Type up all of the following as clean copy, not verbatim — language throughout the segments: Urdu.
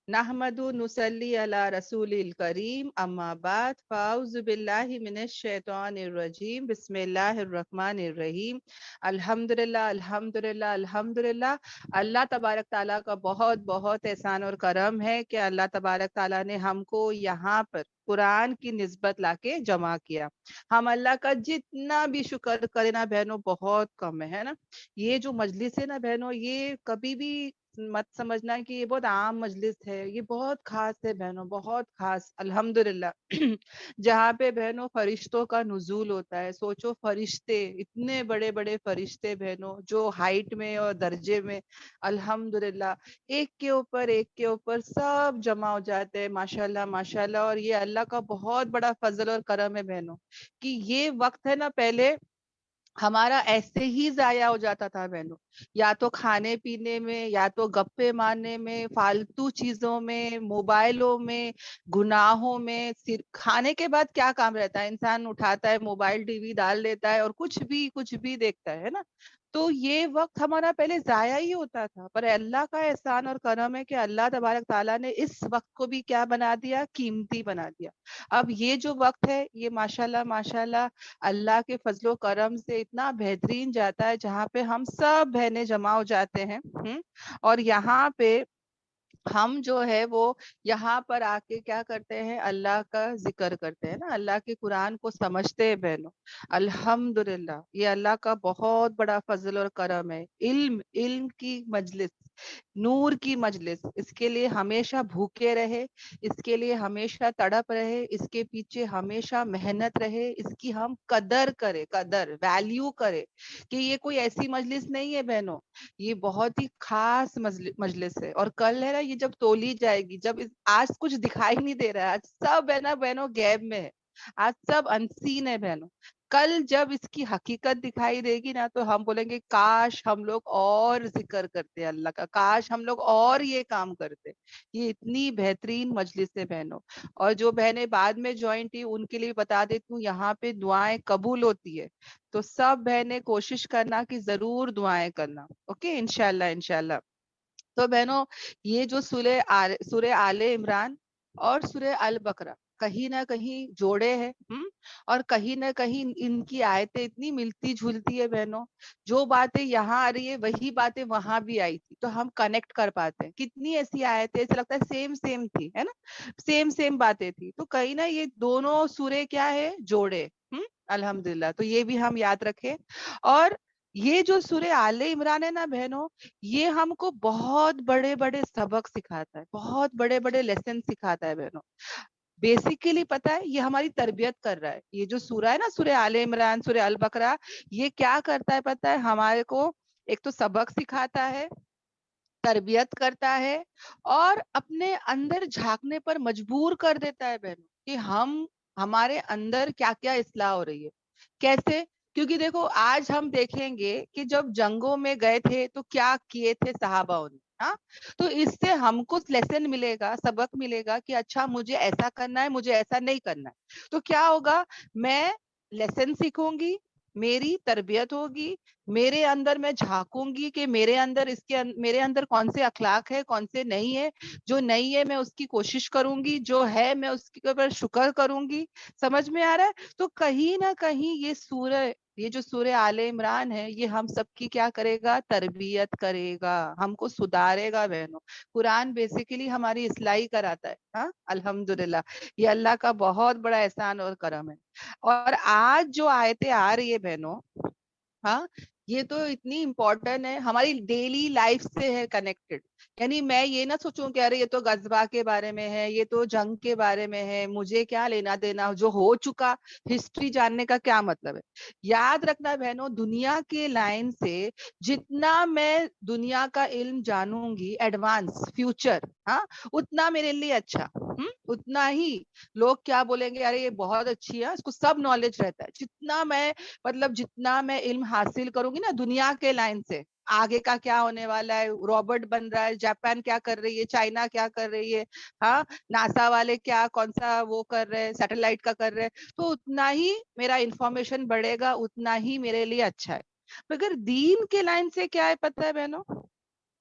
نحمدو نصلی علی رسول الکریم اما بعد فاعوذ باللہ من الشیطان الرجیم بسم اللہ الرحمن الرحیم الحمدللہ الحمدللہ الحمدللہ۔ اللہ تبارک تعالیٰ کا بہت بہت احسان اور کرم ہے کہ اللہ تبارک تعالیٰ نے ہم کو یہاں پر قرآن کی نسبت لا کے جمع کیا۔ ہم اللہ کا جتنا بھی شکر کریں نا بہنوں بہت کم ہے نا۔ یہ جو مجلس ہے نا بہنوں، یہ کبھی بھی مت سمجھنا کہ یہ بہت عام مجلس ہے، یہ بہت خاص ہے بہنوں، بہت خاص الحمدللہ۔ جہاں پہ بہنوں فرشتوں کا نزول ہوتا ہے، سوچو فرشتے، اتنے بڑے بڑے فرشتے بہنوں جو ہائٹ میں اور درجے میں الحمدللہ ایک کے اوپر سب جمع ہو جاتے ہیں، ماشاءاللہ ماشاءاللہ۔ اور یہ اللہ کا بہت بڑا فضل اور کرم ہے بہنوں کہ یہ وقت ہے نا، پہلے ہمارا ایسے ہی ضائع ہو جاتا تھا بہنوں، یا تو کھانے پینے میں، یا تو گپے مارنے میں، فالتو چیزوں میں، موبائلوں میں، گناہوں میں۔ صرف کھانے کے بعد کیا کام رہتا ہے، انسان اٹھاتا ہے موبائل ٹی وی ڈال دیتا ہے اور کچھ بھی دیکھتا ہے نا۔ تو یہ وقت ہمارا پہلے ضائع ہی ہوتا تھا، پر اللہ کا احسان اور کرم ہے کہ اللہ تبارک تعالیٰ نے اس وقت کو بھی کیا بنا دیا، قیمتی بنا دیا۔ اب یہ جو وقت ہے یہ ماشاءاللہ ماشاءاللہ اللہ کے فضل و کرم سے اتنا بہترین جاتا ہے، جہاں پہ ہم سب بہنیں جمع ہو جاتے ہیں۔ اور یہاں پہ ہم جو ہے وہ یہاں پر آ کے کیا کرتے ہیں، اللہ کا ذکر کرتے ہیں نا، اللہ کے قرآن کو سمجھتے ہیں بہنوں۔ الحمدللہ یہ اللہ کا بہت بڑا فضل اور کرم ہے۔ علم کی مجلس، نور کی مجلس، اس کے لیے ہمیشہ بھوکے رہے، اس کے لیے ہمیشہ تڑپ رہے، اس کے پیچھے ہمیشہ محنت رہے، اس کی ہم قدر کرے، قدر ویلیو کرے کہ یہ کوئی ایسی مجلس نہیں ہے بہنوں، یہ بہت ہی خاص مجلس ہے۔ اور کل ہے نا یہ جب تولی جائے گی، جب آج کچھ دکھائی نہیں دے رہا ہے، آج سب ہے نا بہنوں غیب میں ہے، آج سب انسین ہے بہنوں۔ کل جب اس کی حقیقت دکھائی دے گی نا تو ہم بولیں گے کاش ہم لوگ اور ذکر کرتے اللہ کا، کاش ہم لوگ اور یہ کام کرتے۔ یہ اتنی بہترین مجلس ہے بہنوں۔ اور جو بہنیں بعد میں جوائن تھی ان کے لیے بتا دیتی ہوں، یہاں پہ دعائیں قبول ہوتی ہے، تو سب بہنیں کوشش کرنا کہ ضرور دعائیں کرنا، اوکے انشاءاللہ انشاءاللہ۔ تو بہنوں یہ جو سورہ آل عمران اور سورہ البقرہ کہیں نہ کہیں جوڑے ہیں، اور کہیں نہ کہیں ان کی آیتیں اتنی ملتی جھولتی ہے بہنوں، جو باتیں یہاں آ رہی ہے وہی باتیں وہاں بھی آئی تھی، تو ہم کنیکٹ کر پاتے ہیں۔ کتنی ایسی آیتیں ایسا لگتا ہے سیم سیم تھی، ہے نا، سیم سیم باتیں تھی، تو کہیں نہ یہ دونوں سورے کیا ہے، جوڑے۔ الحمدللہ، تو یہ بھی ہم یاد رکھیں۔ اور یہ جو سورہ آل عمران ہے نا بہنوں، یہ ہم کو بہت بڑے بڑے سبق سکھاتا ہے، بہت بڑے بڑے لیسن سکھاتا ہے بہنوں۔ بیسیکلی پتا ہے یہ ہماری تربیت کر رہا ہے، یہ جو سورہ ہے نا سورہ آل عمران سورہ البقرہ، یہ کیا کرتا ہے پتا ہے، ہمارے کو ایک تو سبق سکھاتا ہے، تربیت کرتا ہے، اور اپنے اندر جھانکنے پر مجبور کر دیتا ہے بہنوں کہ ہمارے اندر کیا کیا اصلاح ہو رہی ہے، کیسے۔ کیونکہ دیکھو آج ہم دیکھیں گے کہ جب جنگوں میں گئے تھے تو کیا کیے تھے صحابہ نے، ہاں، تو اس سے ہم کو لیسن ملے گا، سبق ملے گا کہ اچھا مجھے ایسا کرنا ہے، مجھے ایسا نہیں کرنا ہے۔ تو کیا ہوگا، میں لیسن سیکھوں گی، میری تربیت ہوگی، میرے اندر میں جھانکوں گی کہ میرے اندر کون سے اخلاق ہے، کون سے نہیں ہے، جو نہیں ہے میں اس کی کوشش کروں گی، جو ہے میں اس کے اوپر شکر کروں گی۔ سمجھ میں آ رہا ہے؟ تو کہیں نہ کہیں یہ جو سورہ آل عمران ہے یہ ہم سب کی کیا کرے گا، تربیت کرے گا، ہم کو سدھارے گا بہنوں۔ قرآن بیسیکلی ہماری اصلاحی کراتا ہے، ہاں الحمدللہ، یہ اللہ کا بہت بڑا احسان اور کرم ہے۔ اور آج جو آیتیں آ رہی ہے بہنوں، ہاں، یہ تو اتنی امپورٹنٹ ہے، ہماری ڈیلی لائف سے ہے کنیکٹڈ۔ یعنی میں یہ نہ سوچوں کہ ارے یہ تو غزوہ کے بارے میں ہے، یہ تو جنگ کے بارے میں ہے، مجھے کیا لینا دینا، جو ہو چکا ہسٹری جاننے کا کیا مطلب ہے۔ یاد رکھنا بہنوں، دنیا کے لائن سے جتنا میں دنیا کا علم جانوں گی ایڈوانس فیوچر، ہاں، اتنا میرے لیے اچھا، اتنا ہی لوگ کیا بولیں گے، ارے یہ بہت اچھی ہے، اس کو سب نالج رہتا ہے۔ جتنا میں علم حاصل کروں گی نا دنیا کے لائن سے، آگے کا کیا ہونے والا ہے، روبوٹ بن رہا ہے، جاپان کیا کر رہی ہے، چائنا کیا کر رہی ہے، ہاں، ناسا والے کیا کون سا وہ کر رہے ہیں، سیٹلائٹ کا کر رہے ہیں، تو اتنا ہی میرا انفارمیشن بڑھے گا، اتنا ہی میرے لیے اچھا ہے۔ مگر دین کے لائن سے کیا ہے پتہ ہے بہنوں،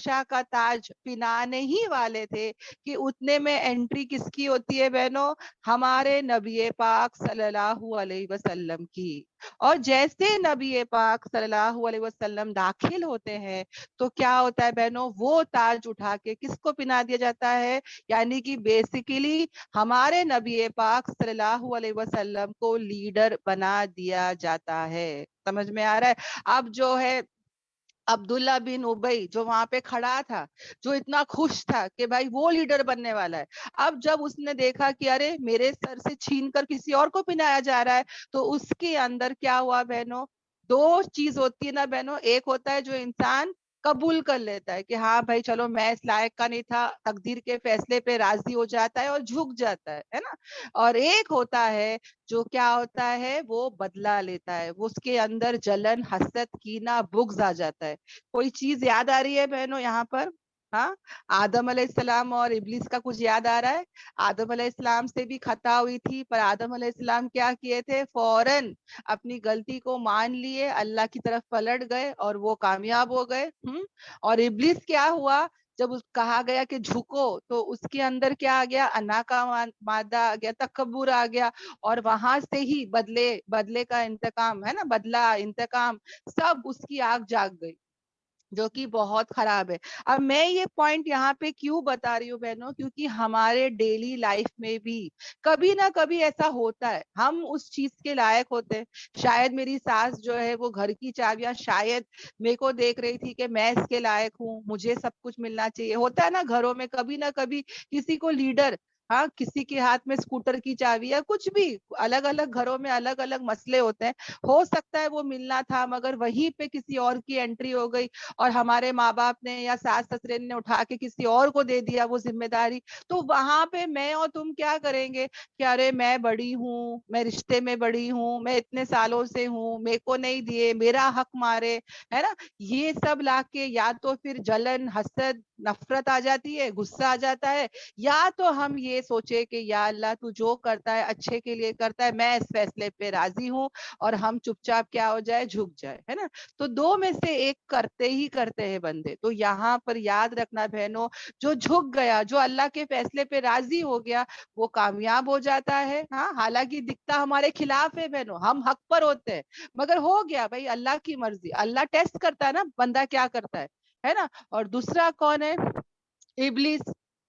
بادشاہ کا تاج پہنانے ہی والے تھے کہ اتنے میں انٹری کس کی ہوتی ہے بہنوں؟ ہمارے نبی پاک صلی اللہ علیہ وسلم کی. اور جیسے نبی پاک صلی اللہ علیہ وسلم داخل ہوتے ہیں تو کیا ہوتا ہے بہنوں؟ وہ تاج اٹھا کے کس کو پہنا دیا جاتا ہے؟ یعنی کہ بیسیکلی ہمارے نبی پاک صلی اللہ علیہ وسلم کو لیڈر بنا دیا جاتا ہے. سمجھ میں آ رہا ہے؟ اب جو ہے عبداللہ بن ابی جو وہاں پہ کھڑا تھا، جو اتنا خوش تھا کہ بھائی وہ لیڈر بننے والا ہے، اب جب اس نے دیکھا کہ ارے میرے سر سے چھین کر کسی اور کو پہنایا جا رہا ہے، تو اس کے اندر کیا ہوا بہنوں؟ دو چیز ہوتی ہے نا بہنوں، ایک ہوتا ہے جو انسان قبول کر لیتا ہے کہ ہاں بھائی چلو میں اس لائق کا نہیں تھا، تقدیر کے فیصلے پہ راضی ہو جاتا ہے اور جھک جاتا ہے نا. اور ایک ہوتا ہے جو کیا ہوتا ہے، وہ بدلہ لیتا ہے، وہ اس کے اندر جلن، حسد، کینہ، بغض آ جاتا ہے. کوئی چیز یاد آ رہی ہے بہنوں یہاں پر؟ ہاں، آدم علیہ السلام اور ابلیس کا کچھ یاد آ رہا ہے؟ آدم علیہ السلام سے بھی خطا ہوئی تھی، پر آدم علیہ السلام کیا کیے تھے؟ فوراً اپنی غلطی کو مان لیے، اللہ کی طرف پلٹ گئے اور وہ کامیاب ہو گئے. اور ابلیس کیا ہوا؟ جب اس کہا گیا کہ جھکو تو اس کے اندر کیا آ گیا؟ انا کا مادہ آ گیا، تکبر آ گیا، اور وہاں سے ہی بدلے کا انتقام ہے نا، بدلہ، انتقام، سب اس کی آگ جاگ گئی، جو کہ بہت خراب ہے. اب میں یہ پوائنٹ یہاں پہ کیوں بتا رہی ہوں بہنوں؟ کیونکہ ہمارے ڈیلی لائف میں بھی کبھی نہ کبھی ایسا ہوتا ہے، ہم اس چیز کے لائق ہوتے ہیں. شاید میری ساس جو ہے وہ گھر کی چابیاں شاید میرے کو دیکھ رہی تھی کہ میں اس کے لائق ہوں، مجھے سب کچھ ملنا چاہیے. ہوتا ہے نا گھروں میں کبھی نہ کبھی کسی کو لیڈر، ہاں کسی کے ہاتھ میں اسکوٹر کی چابی یا کچھ بھی، الگ الگ گھروں میں الگ الگ مسئلے ہوتے ہیں. ہو سکتا ہے وہ ملنا تھا مگر وہیں پہ کسی اور کی انٹری ہو گئی اور ہمارے ماں باپ نے یا ساس سسرے نے اٹھا کے کسی اور کو دے دیا وہ ذمہ داری. تو وہاں پہ میں اور تم کیا کریں گے کہ ارے میں بڑی ہوں، میں رشتے میں بڑی ہوں، میں اتنے سالوں سے ہوں، میرے کو نہیں دیے، میرا حق مارے، ہے نا. یہ سب لا کے یا تو پھر جلن، حسد، نفرت آ جاتی ہے، غصہ آ جاتا ہے، یا تو ہم یہ سوچے کہ یا اللہ تو جو کرتا ہے اچھے کے لیے کرتا ہے، میں اس فیصلے پہ راضی ہوں، اور ہم چپ چاپ کیا ہو جائے؟ جھک جائے، ہے نا. تو دو میں سے ایک کرتے ہی کرتے ہیں بندے. تو یہاں پر یاد رکھنا بہنوں، جو جھک گیا، جو اللہ کے فیصلے پہ راضی ہو گیا، وہ کامیاب ہو جاتا ہے. ہاں، حالانکہ دکھتا ہمارے خلاف ہے بہنوں، ہم حق پر ہوتے ہیں، مگر ہو گیا بھائی، اللہ کی مرضی. اللہ ٹیسٹ کرتا ہے نا بندہ کیا کرتا ہے نا. اور دوسرا کون ہے؟ ابلیس،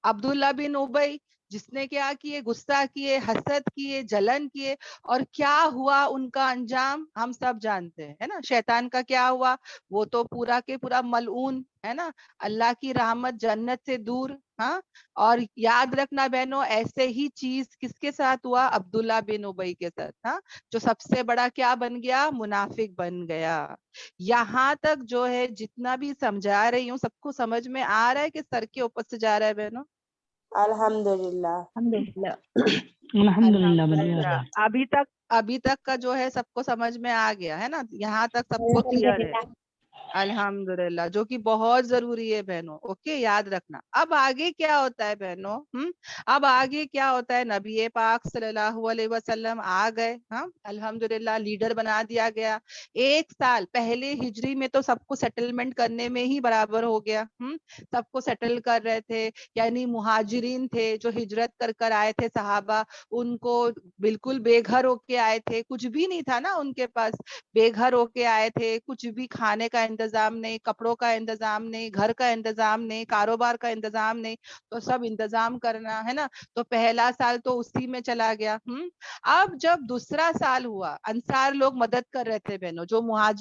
عبداللہ بن ابی، جس نے کیا کیے؟ غصہ کیے، حسد کیے، جلن کیے، اور کیا ہوا ان کا انجام ہم سب جانتے ہیں، ہے نا. شیطان کا کیا ہوا؟ وہ تو پورا کے پورا ملعون، ہے نا، اللہ کی رحمت، جنت سے دور. ہاں. اور یاد رکھنا بہنوں، ایسے ہی چیز کس کے ساتھ ہوا؟ عبداللہ بن ابی کے ساتھ. ہاں، جو سب سے بڑا کیا بن گیا؟ منافق بن گیا. یہاں تک جو ہے جتنا بھی سمجھا رہی ہوں، سب کو سمجھ میں آ رہا ہے کہ سر کے اوپر سے جا رہا ہے بہنوں؟ الحمدللہ. الحمدللہ الحمدللہ بڑھیا الحمدللہ. ابھی تک کا جو ہے سب کو سمجھ میں آ گیا ہے نا، یہاں تک سب کو کلیئر ہے. الحمدللہ، جو کہ بہت ضروری ہے بہنوں. اوکے، یاد رکھنا. اب آگے کیا ہوتا ہے بہنوں؟ اب آگے کیا ہوتا ہے؟ نبی پاک صلی اللہ علیہ وسلم آ گئے. ہاں، الحمدللہ، لیڈر بنا دیا گیا. 1 سال پہلے ہجری میں تو سب کو سیٹلمنٹ کرنے میں ہی برابر ہو گیا. سب کو سیٹل کر رہے تھے، یعنی مہاجرین تھے جو ہجرت کر کر آئے تھے صحابہ، ان کو بالکل بے گھر ہو کے آئے تھے، کچھ بھی نہیں تھا نا ان کے پاس، بے گھر ہو کے آئے تھے، کچھ بھی کھانے کا انتظام نہیں، کپڑوں کا انتظام نہیں، گھر کا انتظام نہیں، کاروبار کا انتظام نہیں، تو سب انتظام کرنا ہے نا. تو پہلا سال تو اسی میں چلا گیا. اب جب دوسرا سال ہوا، انصار لوگ مدد کر رہے تھے بہنوں،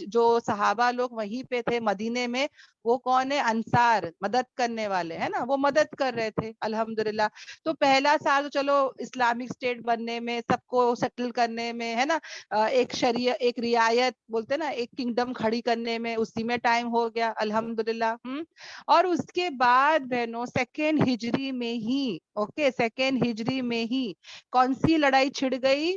جو صحابہ لوگ وہیں پہ تھے مدینے میں، وہ کون ہے؟ انصار، مدد کرنے والے، ہے نا، وہ مدد کر رہے تھے. الحمدللہ. تو پہلا سال چلو اسلامک اسٹیٹ بننے میں، سب کو سیٹل کرنے میں، ہے نا، ایک ایک رعایت بولتے نا، ایک کنگڈم کھڑی کرنے میں، اسی میں ٹائم ہو گیا. الحمدللہ. اور اس کے بعد بہنوں سیکنڈ ہجری میں ہی، اوکے، سیکنڈ ہجری میں ہی کون سی لڑائی چھڑ گئی؟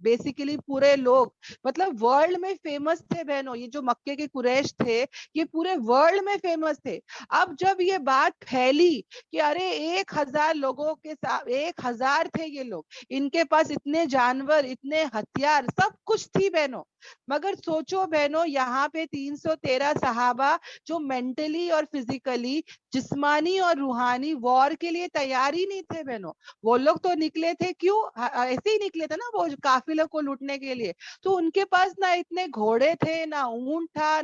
بیسیکلی پورے لوگ مطلب ورلڈ میں فیمس تھے بہنوں, یہ جو مکے کے قریش تھے یہ پورے ورلڈ میں فیمس تھے. اب جب یہ بات پھیلی کہ ارے 1000 لوگوں کے ساتھ 1000 تھے یہ لوگ, ان کے پاس اتنے جانور, اتنے ہتھیار, سب کچھ تھی بہنوں, مگر سوچو بہنوں یہاں پہ 313 صحابہ جو مینٹلی اور فزیکلی, جسمانی اور روحانی وار کے لیے تیار ہی نہیں تھے بہنوں. وہ لوگ تو نکلے تھے کیوں, ایسے ہی نکلے تھے نا وہ قافلے کو لوٹنے کے لیے, تو ان کے پاس نہ اتنے گھوڑے تھے, نہ اونٹ تھا,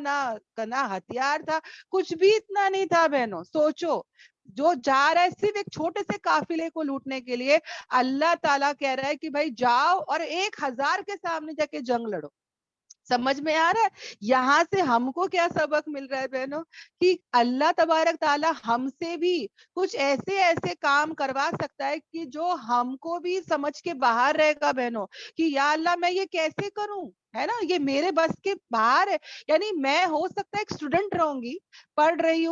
نہ ہتھیار تھا, کچھ بھی اتنا نہیں تھا بہنوں. سوچو جو جا رہا ہے صرف ایک چھوٹے سے قافلے کو لوٹنے کے لیے, اللہ تعالیٰ کہہ رہا ہے کہ بھائی جاؤ اور 1000 کے سامنے جا کے جنگ لڑو. سمجھ میں آ رہا ہے یہاں سے ہم کو کیا سبق مل رہا ہے بہنوں, کہ اللہ تبارک تعالیٰ ہم سے بھی کچھ ایسے کام کروا سکتا ہے کہ جو ہم کو بھی سمجھ کے باہر رہے گا بہنوں, کہ یا اللہ میں یہ کیسے کروں, ہے نا, یہ میرے بس کے باہر ہے. یعنی میں ہو سکتا ہے ایک اسٹوڈنٹ رہوں گی, پڑھ رہی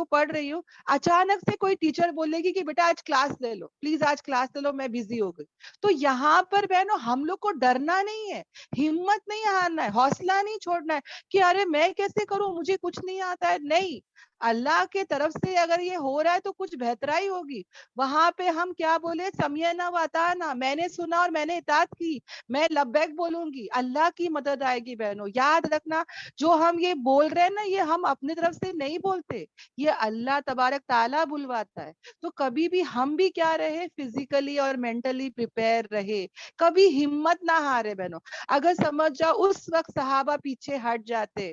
ہوں, اچانک سے کوئی ٹیچر بولے گی کہ بیٹا آج کلاس لے لو, پلیز آج کلاس لے لو, میں بزی ہو گئی. تو یہاں پر بہنوں ہم لوگ کو ڈرنا نہیں ہے, ہمت نہیں ہارنا ہے, حوصلہ نہیں چھوڑنا ہے کہ ارے میں کیسے کروں, مجھے کچھ نہیں آتا ہے. نہیں, اللہ کے طرف سے اگر یہ ہو رہا ہے تو کچھ بہترائی ہوگی. وہاں پہ ہم کیا بولے, سمعنا و اطعنا, میں نے سنا اور میں نے اطاعت کی, میں لبیک بولوں گی, اللہ کی مدد آئے گی. بہنوں یاد رکھنا, جو ہم یہ بول رہے ہیں نا یہ ہم اپنی طرف سے نہیں بولتے, یہ اللہ تبارک تعالیٰ بلواتا ہے. تو کبھی بھی ہم بھی کیا رہے, فزیکلی اور مینٹلی پریپیئر رہے, کبھی ہمت نہ ہارے بہنوں. اگر سمجھ جاؤ اس وقت صحابہ پیچھے ہٹ جاتے,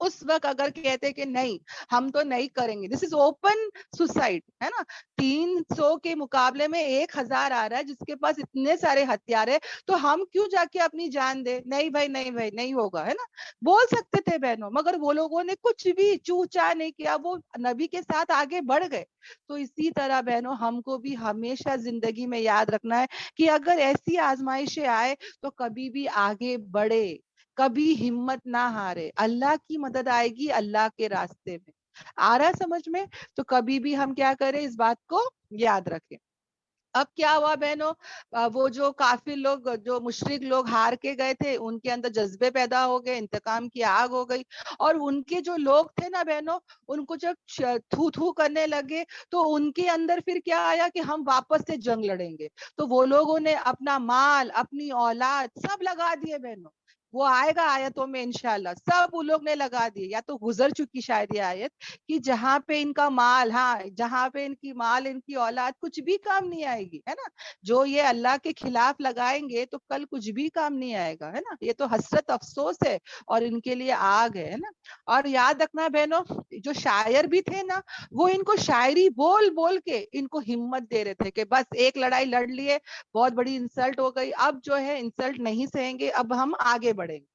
اس وقت اگر کہتے کہ نہیں ہم تو نہیں کریں گے, دس از اوپن سوسائڈ, ہے نا, 300 کے مقابلے میں 1000 آ رہا ہے جس کے پاس اتنے سارے ہتھیار ہے, تو ہم کیوں جا کے اپنی جان دے, نہیں بھائی نہیں ہوگا, ہے نا, بول سکتے تھے بہنوں, مگر وہ لوگوں نے کچھ بھی چو چا نہیں کیا, وہ نبی کے ساتھ آگے بڑھ گئے. تو اسی طرح بہنوں ہم کو بھی ہمیشہ زندگی میں یاد رکھنا ہے کہ اگر ایسی آزمائشیں آئے تو کبھی بھی آگے بڑھے, کبھی ہمت نہ ہارے, اللہ کی مدد آئے گی اللہ کے راستے میں. آ رہا سمجھ میں؟ تو کبھی بھی ہم کیا کریں, اس بات کو یاد رکھیں. اب کیا ہوا بہنوں, وہ جو کافی لوگ, جو مشرک لوگ ہار کے گئے تھے, ان کے اندر جذبے پیدا ہو گئے, انتقام کی آگ ہو گئی, اور ان کے جو لوگ تھے نا بہنوں, ان کو جب تھو کرنے لگے تو ان کے اندر پھر کیا آیا کہ ہم واپس سے جنگ لڑیں گے. تو وہ لوگوں نے اپنا مال, اپنی اولاد سب لگا دیے بہنوں. وہ آئے گا آیتوں میں انشاءاللہ, سب وہ لوگ نے لگا دیے, یا تو گزر چکی شاید یہ آیت, کہ جہاں پہ ان کا مال, ہاں جہاں پہ ان کی مال, ان کی اولاد کچھ بھی کام نہیں آئے گی, ہے نا, جو یہ اللہ کے خلاف لگائیں گے تو کل کچھ بھی کام نہیں آئے گا, ہے نا. یہ تو حسرت افسوس ہے اور ان کے لیے آگ ہے نا. اور یاد رکھنا بہنوں, جو شاعر بھی تھے نا, وہ ان کو شاعری بول بول کے ان کو ہمت دے رہے تھے کہ بس ایک لڑائی لڑ لیے, بہت بڑی انسلٹ ہو گئی, اب جو ہے انسلٹ نہیں سہیں گے, اب ہم آگے بڑھیں گے.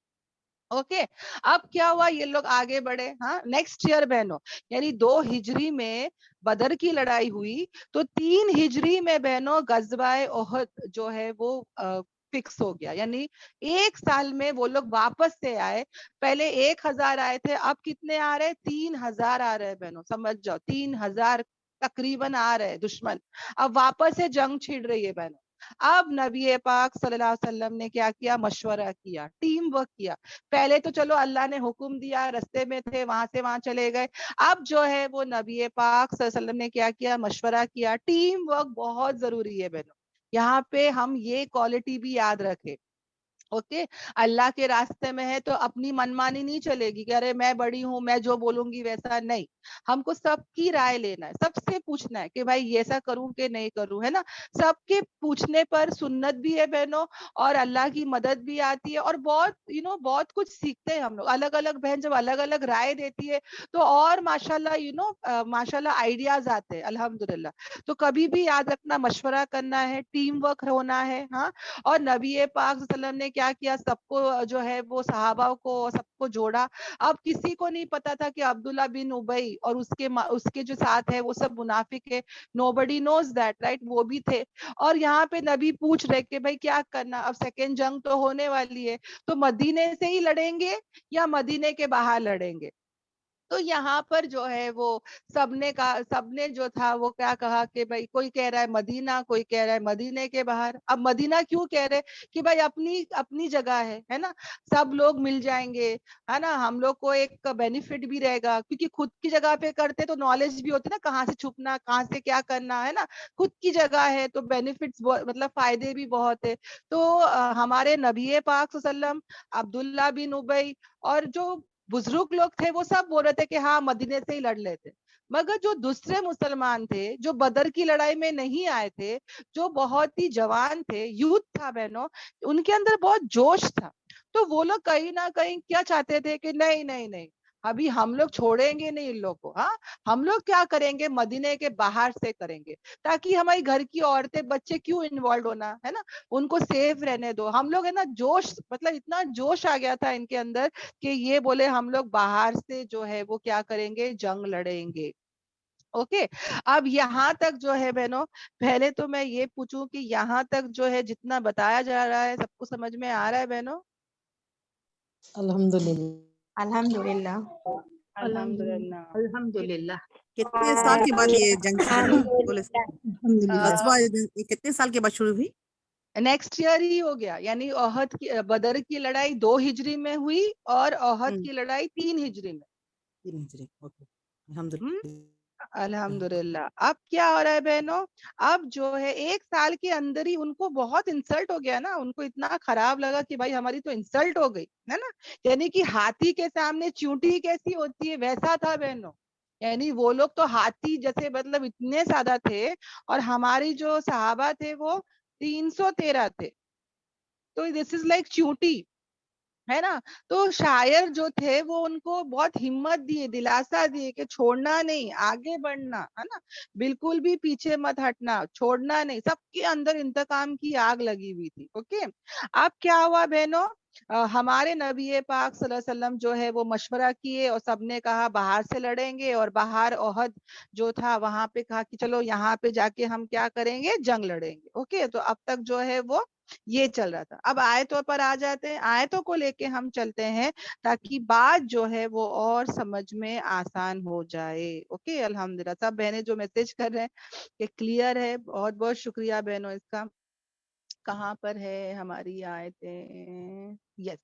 اوکے, اب کیا ہوا, یہ لوگ آگے بڑھے. ہاں, نیکسٹ ایئر بہنوں, یعنی 2 ہجری میں بدر کی لڑائی ہوئی, تو 3 ہجری میں بہنوں غزوہ احد جو ہے وہ فکس ہو گیا. یعنی 1 سال میں وہ لوگ واپس سے آئے. پہلے 1000 آئے تھے, اب کتنے آ رہے, 3000 آ رہے بہنوں. سمجھ جاؤ 3000 تقریباً آ رہے دشمن, اب واپس سے جنگ چھڑ رہی ہے بہنوں. اب نبی پاک صلی اللہ علیہ وسلم نے کیا کیا, مشورہ کیا, ٹیم ورک کیا. پہلے تو چلو اللہ نے حکم دیا, رستے میں تھے, وہاں سے وہاں چلے گئے. اب جو ہے وہ نبی پاک صلی اللہ علیہ وسلم نے کیا کیا, مشورہ کیا. ٹیم ورک بہت ضروری ہے بہنوں, یہاں پہ ہم یہ کوالٹی بھی یاد رکھیں. اوکے, اللہ کے راستے میں ہے تو اپنی منمانی نہیں چلے گی کہ ارے میں بڑی ہوں, میں جو بولوں گی ویسا نہیں. ہم کو سب کی رائے لینا ہے, سب سے پوچھنا ہے کہ بھائی ایسا کروں کہ نہیں کروں, ہے نا. سب کے پوچھنے پر سنت بھی ہے بہنوں, اور اللہ کی مدد بھی آتی ہے, اور بہت بہت کچھ سیکھتے ہیں ہم لوگ. الگ الگ بہن جب الگ الگ رائے دیتی ہے تو اور ماشاءاللہ ماشاءاللہ آئیڈیاز آتے ہیں الحمدللہ. تو کبھی بھی یاد رکھنا, مشورہ کرنا ہے, ٹیم ورک ہونا ہے. ہاں, اور نبی پاک صلی اللہ علیہ وسلم نے کیا کیا, سب کو جو ہے وہ صحابہ کو سب کو جوڑا. اب کسی کو نہیں پتا تھا کہ عبداللہ بن ابی اور اس کے جو ساتھ ہے وہ سب منافق ہے. nobody knows that, right, وہ بھی تھے. اور یہاں پہ نبی پوچھ رہے کہ بھائی کیا کرنا, اب سیکنڈ جنگ تو ہونے والی ہے, تو مدینے سے ہی لڑیں گے یا مدینے کے باہر لڑیں گے. تو یہاں پر جو ہے وہ سب نے جو تھا وہ کیا کہا کہ بھائی کوئی کہہ رہا ہے مدینہ، کوئی کہہ رہا ہے مدینے کے باہر. اب مدینہ کیوں کہہ رہے کہ بھائی اپنی جگہ ہے نا، سب لوگ مل جائیں گے، ہے نا، ہم لوگ کو ایک بینیفٹ بھی رہے گا، کیونکہ خود کی جگہ پہ کرتے تو نالج بھی ہوتی نا، کہاں سے چھپنا، کہاں سے کیا کرنا، ہے نا. خود کی جگہ ہے تو بینیفٹس مطلب فائدے بھی بہت ہے. تو ہمارے نبی پاک صلی اللہ علیہ وسلم، عبداللہ بن ابی اور جو بزرگ لوگ تھے وہ سب بول رہے تھے کہ ہاں مدینے سے ہی لڑ لیتے. مگر جو دوسرے مسلمان تھے جو بدر کی لڑائی میں نہیں آئے تھے، جو بہت ہی جوان تھے، یوتھ تھا بہنوں، ان کے اندر بہت جوش تھا. تو وہ لوگ کہیں نہ کہیں کیا چاہتے تھے کہ نہیں نہیں نہیں، ابھی ہم لوگ چھوڑیں گے نہیں ان لوگ کو. ہاں ہم لوگ کیا کریں گے، مدینے کے باہر سے کریں گے، تاکہ ہماری گھر کی عورتیں بچے کیوں انوالو ہونا، ہے نا، ان کو سیف رہنے دو. ہم لوگ ہے نا جوش، مطلب اتنا جوش آ گیا تھا ان کے اندر کہ یہ بولے ہم لوگ باہر سے جو ہے وہ کیا کریں گے، جنگ لڑیں گے. اوکے. اب یہاں تک جو ہے بہنوں، پہلے تو میں یہ پوچھوں کہ یہاں تک جو ہے جتنا بتایا جا رہا ہے سب کو سمجھ میں آ رہا ہے بہنوں؟ الحمدللہ. الحمدللہ. الحمدللہ. الحمدللہ. کتنے سال کے بعد یہ جنگ شروع ہوئی؟ بولے الحمدللہ. غزوہ یہ کتنے سال کے بعد شروع ہوئی؟ نیکسٹ ایئر ہی ہو گیا، یعنی احد کی بدر کی لڑائی 2 ہجری میں ہوئی اور احد کی لڑائی 3 ہجری میں. 3 ہجری. اوکے. الحمدللہ. الحمدللہ. اب کیا ہو رہا ہے بہنوں، اب جو ہے 1 سال کے اندر ہی ان کو بہت انسلٹ ہو گیا نا، ان کو اتنا خراب لگا کہ بھائی ہماری تو انسلٹ ہو گئی ہے نا. یعنی کہ ہاتھی کے سامنے چونٹی کیسی ہوتی ہے ویسا تھا بہنوں. یعنی وہ لوگ تو ہاتھی جیسے مطلب اتنے زیادہ تھے، اور ہماری جو صحابہ تھے وہ 313 تھے. تو دس از لائک چونٹی، ہے نا. تو شاعر جو تھے وہ ان کو بہت ہمت دیے، دلاسا دیے کہ چھوڑنا نہیں، آگے بڑھنا، ہے نا، بالکل بھی پیچھے مت ہٹنا، چھوڑنا نہیں. سب کے اندر انتقام کی آگ لگی ہوئی تھی. اوکے. اب کیا ہوا بہنوں، ہمارے نبی پاک صلی اللہ علیہ وسلم جو ہے وہ مشورہ کیے اور سب نے کہا باہر سے لڑیں گے، اور باہر احد جو تھا وہاں پہ کہا کہ چلو یہاں پہ جا کے ہم کیا کریں گے، جنگ لڑیں گے. اوکے. تو اب تک جو ہے وہ یہ چل رہا تھا. اب آیتوں پر آ جاتے ہیں، آیتوں کو لے کے ہم چلتے ہیں تاکہ بات جو ہے وہ اور سمجھ میں آسان ہو جائے. اوکے. الحمدللہ. سب بہنیں جو میسج کر رہے ہیں کہ کلیئر ہے، بہت بہت شکریہ بہنوں اس کا. کہاں پر ہے ہماری آیتیں؟ یس.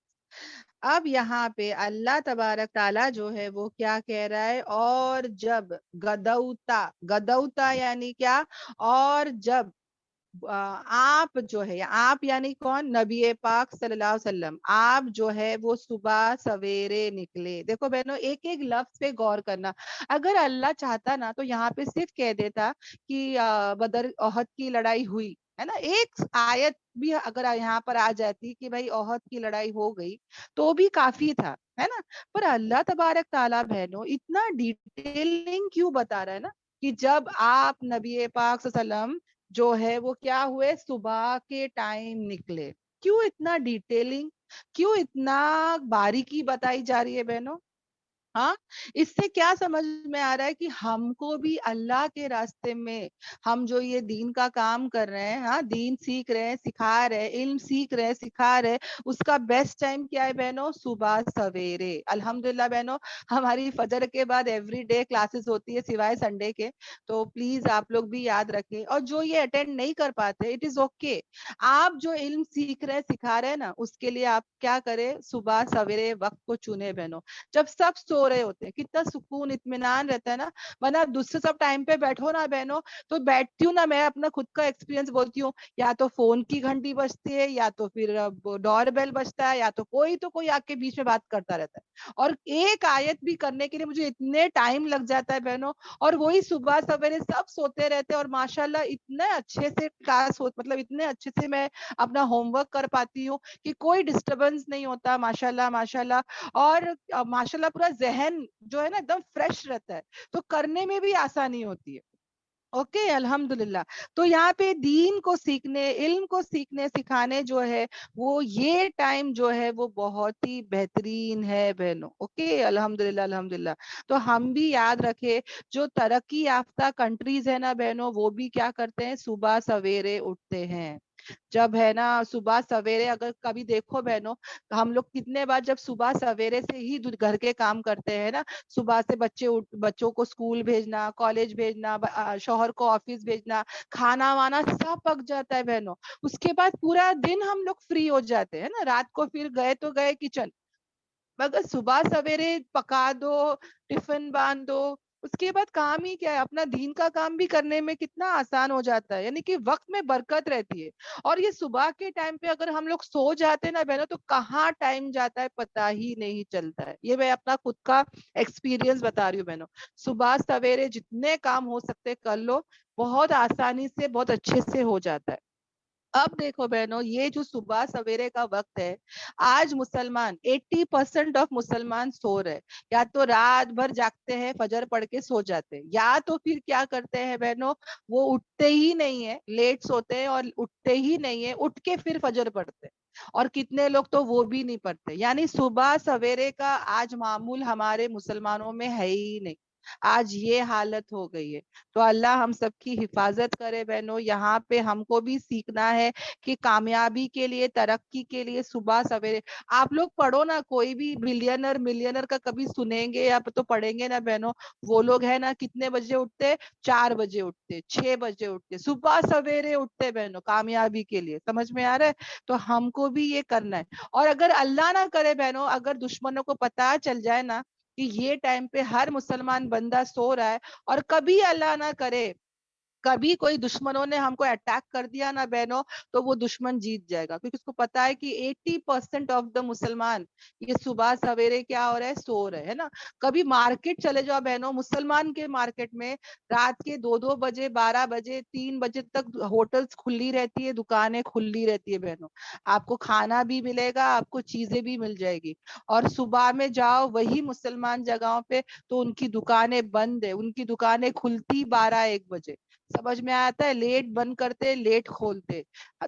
اب یہاں پہ اللہ تبارک تعالیٰ جو ہے وہ کیا کہہ رہا ہے، اور جب گدوتا یعنی کیا، اور جب آپ جو ہے، آپ یعنی کون، نبی پاک صلی اللہ علیہ وسلم، آپ جو ہے وہ صبح سویرے نکلے. دیکھو بہنوں ایک ایک لفظ پہ غور کرنا. اگر اللہ چاہتا نا تو یہاں پہ صرف کہہ دیتا کہ بدر احد کی لڑائی ہوئی، ہے نا، ایک آیت بھی اگر یہاں پر آ جاتی کہ بھائی احد کی لڑائی ہو گئی تو بھی کافی تھا، ہے نا. پر اللہ تبارک تعالیٰ بہنوں اتنا ڈیٹیلنگ کیوں بتا رہا ہے نا، کہ جب آپ نبی پاک صلی اللہ علیہ وسلم جو ہے وہ کیا ہوئے، صبح کے ٹائم نکلے. کیوں اتنا ڈیٹیلنگ، کیوں اتنا باریکی بتائی جا رہی ہے بہنوں؟ ہاں، اس سے کیا سمجھ میں آ رہا ہے کہ ہم کو بھی اللہ کے راستے میں، ہم جو یہ دین کا کام کر رہے ہیں، ہاں دین سیکھ رہے ہیں، سکھا رہے ہیں، علم سیکھ رہے ہیں، سکھا رہے ہیں، اس کا بیسٹ ٹائم کیا ہے بہنوں؟ صبح سویرے. الحمدللہ بہنوں ہماری فجر کے بعد ایوری ڈے کلاسز ہوتی ہے سوائے سنڈے کے. تو پلیز آپ لوگ بھی یاد رکھیں، اور جو یہ اٹینڈ نہیں کر پاتے اٹ از اوکے. آپ جو علم سیکھ رہے ہیں، سکھا رہے ہیں نا، اس کے لیے آپ کیا کریں، صبح سویرے وقت کو چنے بہنوں، جب سب سو رہے ہوتے ہیں. کتنا سکون اطمینان رہتا ہے نا. ورنہ دوسرے سب ٹائم پہ بیٹھو نا بہنوں، تو بیٹھتی ہوں نا، میں اپنا خود کا ایکسپیرینس بولتی ہوں، یا تو فون کی گھنٹی بجتی ہے، یا تو پھر ڈور بیل بجتا ہے، یا تو کوئی آ کے بیچ میں بات کرتا رہتا ہے. اور ایک آیت بھی کرنے کے لیے مجھے اتنے ٹائم لگ جاتا ہے بہنوں. اور وہی صبح سویرے سب سوتے رہتے ہیں، اور ماشاءاللہ اتنے اچھے سے کلاس مطلب اتنے اچھے سے میں اپنا ہوم ورک کر پاتی ہوں کہ کوئی ڈسٹربنس نہیں ہوتا. ماشاءاللہ ماشاءاللہ. اور ماشاءاللہ پورا ذہن جو ہے نا ایک دم فریش رہتا ہے، تو کرنے میں بھی آسانی ہوتی ہے. اوکے. الحمدللہ. تو یہاں پہ دین کو سیکھنے، علم کو سیکھنے سکھانے جو ہے وہ یہ ٹائم جو ہے وہ بہت ہی بہترین ہے بہنوں. اوکے. الحمدللہ الحمدللہ. تو ہم بھی یاد رکھے، جو ترقی یافتہ کنٹریز ہے نا بہنوں، وہ بھی کیا کرتے ہیں، صبح سویرے اٹھتے ہیں. جب ہے نا صبح سویرے اگر کبھی دیکھو بہنوں ہم لوگ کتنے بار جب صبح سویرے سے ہی گھر کے کام کرتے ہیں نا, صبح سے بچوں کو اسکول بھیجنا, کالج بھیجنا, شوہر کو آفس بھیجنا, کھانا وانا سب پک جاتا ہے بہنوں. اس کے بعد پورا دن ہم لوگ فری ہو جاتے ہیں نا, رات کو پھر گئے تو گئے کچن, مگر صبح سویرے پکا دو, ٹفن باندھ دو, اس کے بعد کام ہی کیا ہے, اپنا دین کا کام بھی کرنے میں کتنا آسان ہو جاتا ہے, یعنی کہ وقت میں برکت رہتی ہے. اور یہ صبح کے ٹائم پہ اگر ہم لوگ سو جاتے ہیں نا بہنوں تو کہاں ٹائم جاتا ہے پتہ ہی نہیں چلتا ہے. یہ میں اپنا خود کا ایکسپیرینس بتا رہی ہوں بہنوں. صبح سویرے جتنے کام ہو سکتے کر لو, بہت آسانی سے بہت اچھے سے ہو جاتا ہے. اب دیکھو بہنوں یہ جو صبح سویرے کا وقت ہے, آج مسلمان 80% آف مسلمان سو رہے, یا تو رات بھر جاگتے ہیں فجر پڑھ کے سو جاتے ہیں, یا تو پھر کیا کرتے ہیں بہنوں وہ اٹھتے ہی نہیں ہے, لیٹ سوتے ہیں اور اٹھتے ہی نہیں ہے, اٹھ کے پھر فجر پڑھتے ہیں. اور کتنے لوگ تو وہ بھی نہیں پڑھتے. یعنی صبح سویرے کا آج معمول ہمارے مسلمانوں میں ہے ہی نہیں, آج یہ حالت ہو گئی ہے. تو اللہ ہم سب کی حفاظت کرے بہنوں. یہاں پہ ہم کو بھی سیکھنا ہے کہ کامیابی کے لیے, ترقی کے لیے صبح سویرے آپ لوگ پڑھو نا, کوئی بھی ملینر کا کبھی سنیں گے یا تو پڑھیں گے نا بہنوں, وہ لوگ ہے نا کتنے بجے اٹھتے, 4 بجے اٹھتے, 6 بجے اٹھتے, صبح سویرے اٹھتے بہنوں کامیابی کے لیے. سمجھ میں آ رہا ہے؟ تو ہم کو بھی یہ کرنا ہے. اور اگر اللہ نہ کرے بہنوں, اگر دشمنوں کو پتہ چل جائے نا کہ یہ ٹائم پہ ہر مسلمان بندہ سو رہا ہے, اور کبھی اللہ نہ کرے کبھی کوئی دشمنوں نے ہم کو اٹیک کر دیا نا بہنوں, تو وہ دشمن جیت جائے گا, کیونکہ اس کو پتا ہے کہ 80% آف دا مسلمان یہ صبح سویرے کیا ہو رہا ہے, سو رہے ہے نا. کبھی مارکیٹ چلے جاؤ بہنوں, مسلمان کے مارکیٹ میں رات کے 2 بجے, 12 بجے, 3 بجے تک ہوٹلز کھلی رہتی ہے, دکانیں کھلی رہتی ہے بہنوں. آپ کو کھانا بھی ملے گا, آپ کو چیزیں بھی مل جائے گی. اور صبح میں جاؤ وہی مسلمان جگہوں پہ تو ان کی دکانیں بند ہے, ان کی دکانیں کھلتی 12-1 بجے. سمجھ میں آتا ہے, لیٹ بند کرتے لیٹ کھولتے.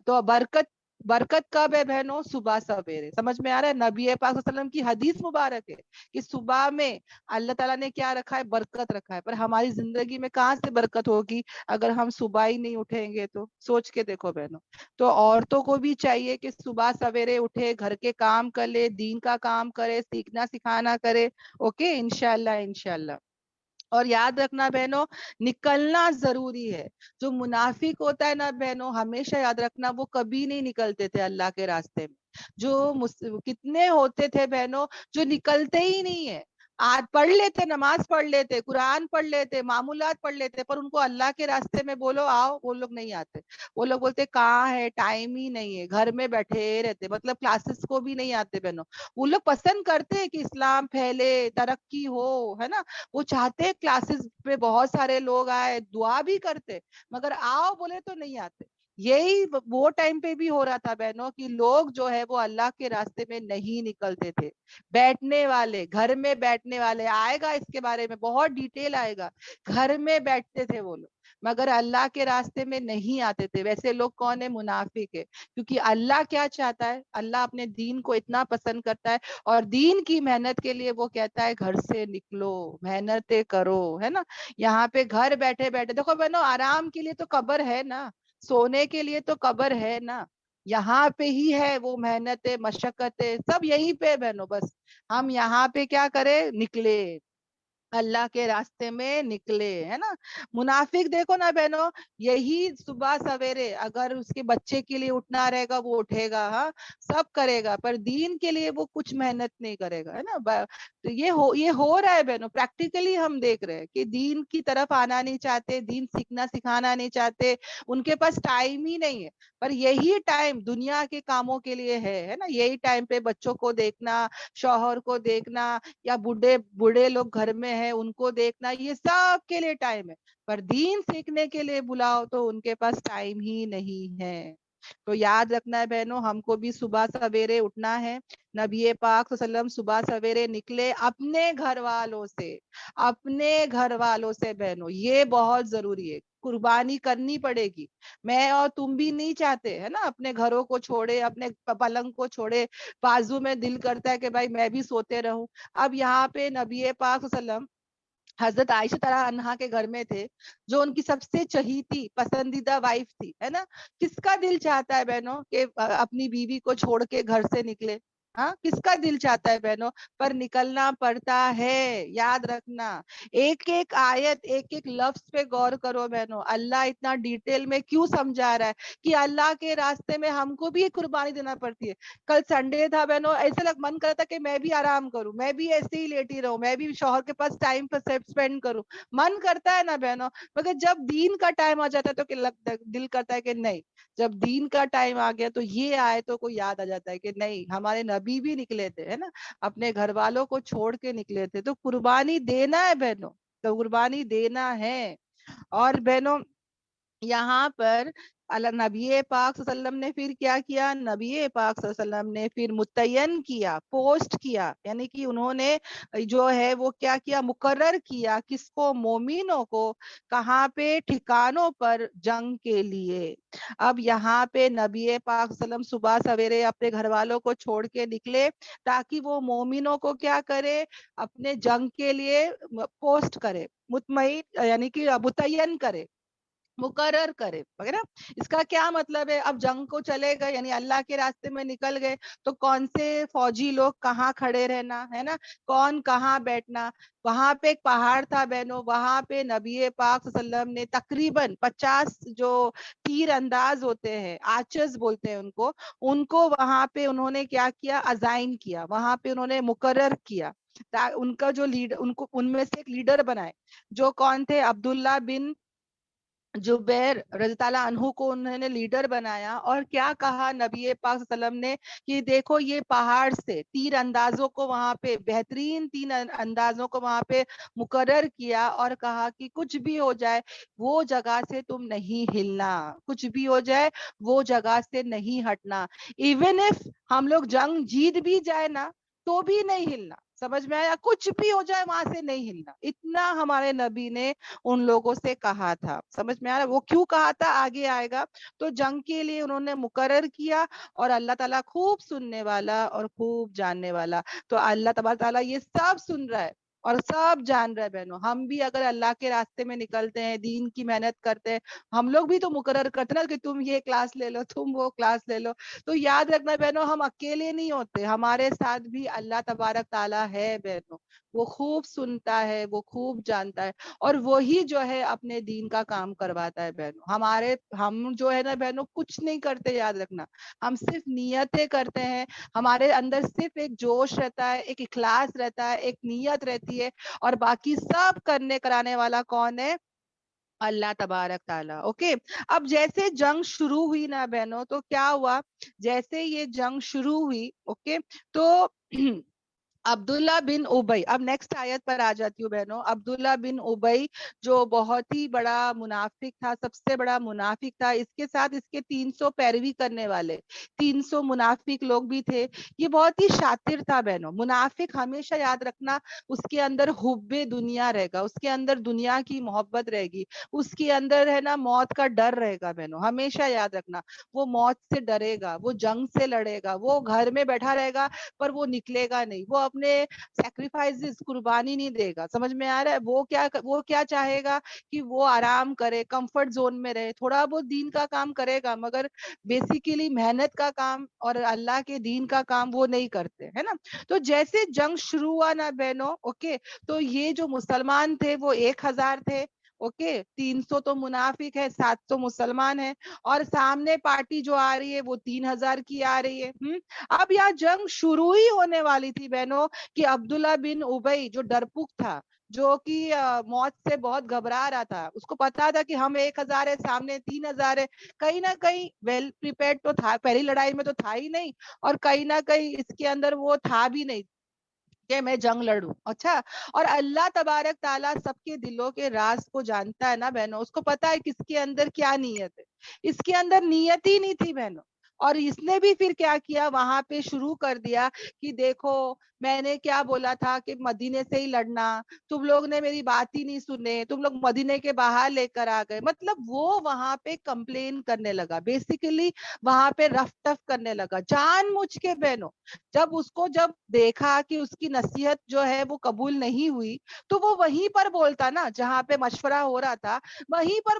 تو برکت کب ہے بہنوں, صبح سویرے. سمجھ میں آ رہا ہے؟ نبی پاک صلی اللہ علیہ وسلم کی حدیث مبارک ہے کہ صبح میں اللہ تعالیٰ نے کیا رکھا ہے, برکت رکھا ہے. پر ہماری زندگی میں کہاں سے برکت ہوگی اگر ہم صبح ہی نہیں اٹھیں گے تو. سوچ کے دیکھو بہنوں. تو عورتوں کو بھی چاہیے کہ صبح سویرے اٹھے, گھر کے کام کر لے, دین کا کام کرے, سیکھنا سکھانا کرے. اوکے, انشاءاللہ انشاءاللہ. اور یاد رکھنا بہنوں, نکلنا ضروری ہے. جو منافق ہوتا ہے نا بہنوں, ہمیشہ یاد رکھنا وہ کبھی نہیں نکلتے تھے اللہ کے راستے میں. جو کتنے ہوتے تھے بہنوں جو نکلتے ہی نہیں ہے, آج پڑھ لیتے, نماز پڑھ لیتے, قرآن پڑھ لیتے, معمولات پڑھ لیتے, پر ان کو اللہ کے راستے میں بولو آؤ, وہ لوگ نہیں آتے. وہ لوگ بولتے کہاں ہے, ٹائم ہی نہیں ہے, گھر میں بیٹھے رہتے, مطلب کلاسز کو بھی نہیں آتے بہنوں. وہ لوگ پسند کرتے ہیں کہ اسلام پھیلے, ترقی ہو, ہے نا, وہ چاہتے کلاسز پہ بہت سارے لوگ آئے, دعا بھی کرتے, مگر آؤ بولے تو نہیں آتے. یہی وہ ٹائم پہ بھی ہو رہا تھا بہنوں کہ لوگ جو ہے وہ اللہ کے راستے میں نہیں نکلتے تھے. بیٹھنے والے, گھر میں بیٹھنے والے, آئے گا اس کے بارے میں بہت ڈیٹیل آئے گا, گھر میں بیٹھتے تھے وہ لوگ, مگر اللہ کے راستے میں نہیں آتے تھے. ویسے لوگ کون ہے, منافق ہے. کیونکہ اللہ کیا چاہتا ہے, اللہ اپنے دین کو اتنا پسند کرتا ہے, اور دین کی محنت کے لیے وہ کہتا ہے گھر سے نکلو, محنتیں کرو, ہے نا. یہاں پہ گھر بیٹھے بیٹھے دیکھو بہنوں, آرام کے لیے تو قبر ہے نا, سونے کے لیے تو قبر ہے نا, یہاں پہ ہی ہے وہ محنتیں, مشقتیں, سب یہیں پہ بہنوں. بس ہم یہاں پہ کیا کرے, نکلے, اللہ کے راستے میں نکلے, ہے نا. منافق دیکھو نا بہنوں, یہی صبح سویرے اگر اس کے بچے کے لیے اٹھنا رہے گا وہ اٹھے گا, ہاں سب کرے گا, پر دین کے لیے وہ کچھ محنت نہیں کرے گا, ہے نا. تو یہ ہو رہا ہے بہنوں, پریکٹیکلی ہم دیکھ رہے ہیں کہ دین کی طرف آنا نہیں چاہتے, دین سیکھنا سکھانا نہیں چاہتے, ان کے پاس ٹائم ہی نہیں ہے. پر یہی ٹائم دنیا کے کاموں کے لیے ہے نا. یہی ٹائم پہ بچوں کو دیکھنا, شوہر کو دیکھنا, یا بوڑھے لوگ گھر میں ہیں ان کو دیکھنا, یہ سب کے لیے ٹائم ہے. پر دین سیکھنے کے لیے بلاؤ تو ان کے پاس ٹائم ہی نہیں ہے. تو یاد رکھنا ہے بہنوں, ہم کو بھی صبح سویرے اٹھنا ہے. نبی پاک صلی اللہ علیہ وسلم صبح سویرے نکلے اپنے گھر والوں سے بہنوں, یہ بہت ضروری ہے. قربانی کرنی پڑے گی. میں اور تم بھی نہیں چاہتے, ہے نا, اپنے گھروں کو چھوڑے, اپنے پلنگ کو چھوڑے, بازو میں دل کرتا ہے کہ بھائی میں بھی سوتے رہوں. اب یہاں پہ نبی پاک صلی اللہ علیہ وسلم حضرت عائشہ طرح عنہا کے گھر میں تھے, جو ان کی سب سے چہیتی پسندیدہ وائف تھی, ہے نا. کس کا دل چاہتا ہے بہنوں کہ اپنی بیوی کو چھوڑ کے گھر سے نکلے؟ ہاں, کس کا دل چاہتا ہے بہنوں؟ پر نکلنا پڑتا ہے, یاد رکھنا. ایک ایک آیت, ایک ایک لفظ پہ غور کرو بہنوں. اللہ اتنا ڈیٹیل میں کیوں سمجھا رہا ہے کہ اللہ کے راستے میں ہم کو بھی ایک قربانی دینا پڑتی ہے. کل سنڈے تھا بہنوں, ایسے من کرتا کہ میں بھی آرام کروں, میں بھی ایسے ہی لیٹی رہوں, میں بھی شوہر کے پاس ٹائم پر اسپینڈ کروں, من کرتا ہے نا بہنوں. مگر جب دین کا ٹائم آ جاتا ہے تو دل کرتا ہے کہ نہیں, جب دین کا ٹائم آ گیا تو یہ آیتوں کو یاد آ جاتا ہے کہ نہیں, ہمارے نبی بھی نکلے تھے, ہے نا, اپنے گھر والوں کو چھوڑ کے نکلے تھے, تو قربانی دینا ہے بہنوں, تو قربانی دینا ہے. اور بہنوں یہاں پر نبی پاک صلی اللہ علیہ وسلم نے پھر کیا کیا؟ نبی پاک صلی اللہ علیہ وسلم نے پھر متعین کیا, پوسٹ کیا, یعنی کہ انہوں نے جو ہے وہ کیا کیا؟ مقرر کیا. کس کو؟ مومنوں کو. کہاں پہ؟ ٹھکانوں پر جنگ کے لیے. اب یہاں پہ نبی پاک صلی اللہ علیہ وسلم صبح سویرے اپنے گھر والوں کو چھوڑ کے نکلے تاکہ وہ مومنوں کو کیا کرے؟ اپنے جنگ کے لیے پوسٹ کرے, مطمئن یعنی کہ متعین کرے, مقرر کرے وغیرہ. اس کا کیا مطلب ہے؟ اب جنگ کو چلے گئے, یعنی اللہ کے راستے میں نکل گئے, تو کون سے فوجی لوگ کہاں کھڑے رہنا, ہے نا, کون کہاں بیٹھنا. وہاں پہ ایک پہاڑ تھا بہنوں, وہاں پہ نبی پاک صلی اللہ علیہ وسلم نے تقریباً 50 جو تیر انداز ہوتے ہیں, آرچرز بولتے ہیں ان کو وہاں پہ انہوں نے کیا کیا؟ ازائن کیا, وہاں پہ انہوں نے مقرر کیا. ان کا جو لیڈر, ان میں سے ایک لیڈر بنائے, جو کون تھے؟ عبداللہ بن جبیر رضی اللہ عنہ کو انہوں نے لیڈر بنایا. اور کیا کہا نبی پاک صلی اللہ علیہ وسلم نے کہ دیکھو یہ پہاڑ سے تیر اندازوں کو وہاں پہ, بہترین تین اندازوں کو وہاں پہ مقرر کیا, اور کہا کہ کچھ بھی ہو جائے وہ جگہ سے تم نہیں ہلنا, کچھ بھی ہو جائے وہ جگہ سے نہیں ہٹنا. ایون اف ہم لوگ جنگ جیت بھی جائے نا تو بھی نہیں ہلنا. سمجھ میں آیا؟ کچھ بھی ہو جائے وہاں سے نہیں ہلنا. اتنا ہمارے نبی نے ان لوگوں سے کہا تھا. سمجھ میں آ رہا ہے وہ کیوں کہا تھا؟ آگے آئے گا. تو جنگ کے لیے انہوں نے مقرر کیا, اور اللہ تعالیٰ خوب سننے والا اور خوب جاننے والا. تو اللہ تبارک تعالیٰ یہ سب سن رہا ہے اور سب جان رہا ہے بہنوں. ہم بھی اگر اللہ کے راستے میں نکلتے ہیں, دین کی محنت کرتے ہیں, ہم لوگ بھی تو مقرر کرتے ہیں نا کہ تم یہ کلاس لے لو, تم وہ کلاس لے لو. تو یاد رکھنا بہنوں, ہم اکیلے نہیں ہوتے, ہمارے ساتھ بھی اللہ تبارک تعالیٰ ہے بہنوں. وہ خوب سنتا ہے, وہ خوب جانتا ہے, اور وہی جو ہے اپنے دین کا کام کرواتا ہے بہنوں. ہم جو ہے نا بہنوں کچھ نہیں کرتے, یاد رکھنا, ہم صرف نیتیں کرتے ہیں. ہمارے اندر صرف ایک جوش رہتا ہے, ایک اخلاص رہتا ہے, ایک نیت رہتی ہے, اور باقی سب کرنے کرانے والا کون ہے؟ اللہ تبارک تعالیٰ. اوکے, اب جیسے جنگ شروع ہوئی نا بہنوں, تو کیا ہوا؟ جیسے یہ جنگ شروع ہوئی, اوکے, تو عبداللہ بن ابی, اب نیکسٹ آیت پر آ جاتی ہوں بہنوں. عبداللہ بن ابی جو بہت ہی بڑا منافق تھا, سب سے بڑا منافق تھا, اس کے ساتھ اس کے 300 پیروی کرنے والے 300 منافق لوگ بھی تھے. یہ بہت ہی شاطر تھا بہنوں. منافق ہمیشہ یاد رکھنا اس کے اندر حب دنیا رہے گا, اس کے اندر دنیا کی محبت رہے گی, اس کے اندر ہے نا موت کا ڈر رہے گا بہنوں. ہمیشہ یاد رکھنا وہ موت سے ڈرے گا, وہ جنگ سے لڑے گا, وہ گھر میں بیٹھا رہے گا پر وہ نکلے گا نہیں, وہ اپنے سیکریفائسز قربانی نہیں دے گا. سمجھ میں آ رہا ہے؟ وہ کیا چاہے گا کہ وہ آرام کرے, کمفرٹ زون میں رہے, تھوڑا بہت دین کا کام کرے گا, مگر بیسیکلی محنت کا کام اور اللہ کے دین کا کام وہ نہیں کرتے, ہے نا. تو جیسے جنگ شروع ہوا نا بہنوں, اوکے, تو یہ جو مسلمان تھے وہ 1000 تھے, اوکے, 300 تو منافق ہے, 700 مسلمان ہے, اور سامنے پارٹی جو آ رہی ہے وہ 3000 کی آ رہی ہے. اب یہاں جنگ شروع ہی ہونے والی تھی بہنوں کہ عبداللہ بن ابی جو ڈرپوک تھا, جو کہ موت سے بہت گھبرا رہا تھا, اس کو پتا تھا کہ ہم 1000 ہے, سامنے 3000 ہے, کہیں نہ کہیں ویل پریپیئرڈ تو تھا, پہلی لڑائی میں تو تھا ہی نہیں, اور کہیں نہ کہیں اس کے اندر وہ تھا بھی نہیں کہ میں جنگ لڑوں. اچھا, اور اللہ تبارک تعالیٰ سب کے دلوں کے راز کو جانتا ہے نا بہنوں, اس کو پتا ہے کس کے اندر کیا نیت ہے. اس کے اندر نیت ہی نہیں تھی بہنوں, اور اس نے بھی پھر کیا کیا, وہاں پہ شروع کر دیا کہ دیکھو میں نے کیا بولا تھا کہ مدینے سے ہی لڑنا, تم لوگ نے میری بات ہی نہیں سنے, تم لوگ مدینے کے باہر لے کر آ گئے. مطلب وہ وہاں پہ کمپلین کرنے لگا, بیسیکلی وہاں پہ رف ٹف کرنے لگا جان مجھ کے بہنوں. جب دیکھا کہ اس کی نصیحت جو ہے وہ قبول نہیں ہوئی, تو وہ وہیں پر بولتا نا جہاں پہ مشورہ ہو رہا تھا, وہیں پر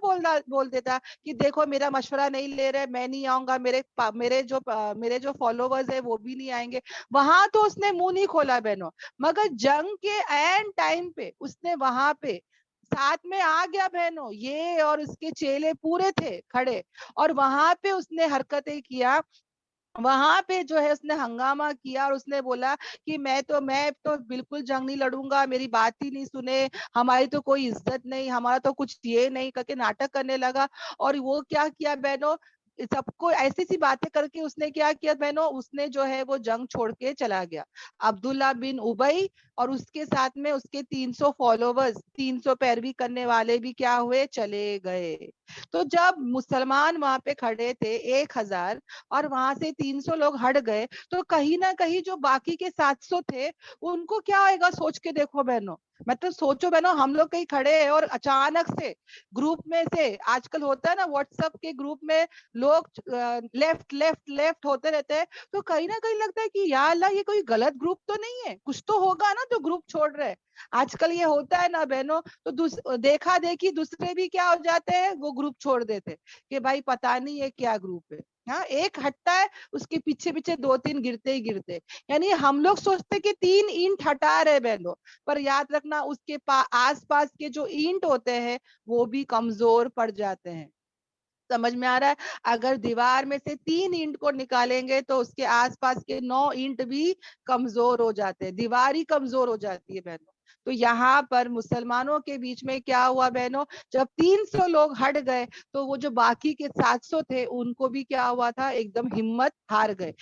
بول دیتا کہ دیکھو میرا مشورہ نہیں لے رہے, میں نہیں آؤں گا, میرے جو فالوورز ہیں وہ بھی نہیں آئیں گے. وہاں تو اس نے منہ نہیں کھولا بہنوں, مگر جنگ کے اینڈ ٹائم پہ اس نے وہاں پہ ساتھ میں آ گیا بہنوں, یہ اور اس کے چیلے پورے تھے کھڑے, اور وہاں پہ اس نے حرکتیں کیا, وہاں پہ جو ہے اس نے ہنگامہ کیا, اور اس نے بولا کہ میں تو بالکل جنگ نہیں لڑوں گا, میری بات ہی نہیں سنے, ہماری تو کوئی عزت نہیں, ہمارا تو کچھ یہ نہیں, کر کے ناٹک کرنے لگا. اور وہ کیا کیا بہنوں, سب کو ایسی سی باتیں کر کے اس نے کیا کیا بہنوں, اس نے جو ہے وہ جنگ چھوڑ کے چلا گیا. عبداللہ بن ابئی اور اس کے ساتھ میں اس کے 300 فالوورز, 300 پیروی کرنے والے بھی کیا ہوئے, چلے گئے. تو جب مسلمان وہاں پہ کھڑے تھے 1000 اور وہاں سے 300 لوگ ہٹ گئے, تو کہیں نہ کہیں جو باقی کے 700 تھے ان کو کیا ہوئے گا, سوچ کے دیکھو بہنوں. مطلب سوچو بہنوں, ہم لوگ کہیں کھڑے ہیں اور اچانک سے گروپ میں سے, آج کل ہوتا ہے نا واٹس ایپ کے گروپ میں لوگ لیفٹ لیفٹ لیفٹ ہوتے رہتے ہیں, تو کہیں نہ کہیں لگتا ہے کہ یا اللہ یہ کوئی غلط گروپ تو نہیں ہے, کچھ تو ہوگا نا جو گروپ چھوڑ رہے. آج کل یہ ہوتا ہے نا بہنوں, تو دیکھا دیکھی دوسرے بھی کیا ہو جاتے ہیں, وہ گروپ چھوڑ دیتے کہ بھائی پتا نہیں یہ کیا گروپ ہے. ہاں, ایک ہٹتا ہے اس کے پیچھے پیچھے 2-3 گرتے ہی گرتے. یعنی ہم لوگ سوچتے کہ 3 اینٹ ہٹا رہے بہنوں, پر یاد رکھنا اس کے آس پاس کے جو اینٹ ہوتے ہیں وہ بھی کمزور پڑ جاتے ہیں. سمجھ میں آ رہا ہے, اگر دیوار میں سے 3 اینٹ کو نکالیں گے تو اس کے آس پاس کے 9 اینٹ بھی کمزور ہو جاتے ہیں, دیوار ہی کمزور ہو جاتی ہے بہنوں. تو یہاں پر مسلمانوں کے بیچ میں کیا ہوا بہنوں, جب 300 لوگ ہٹ گئے تو وہ جو باقی کے 700 تھے ان کو بھی کیا ہوا تھا, ایک دم ہمت ہار گئے.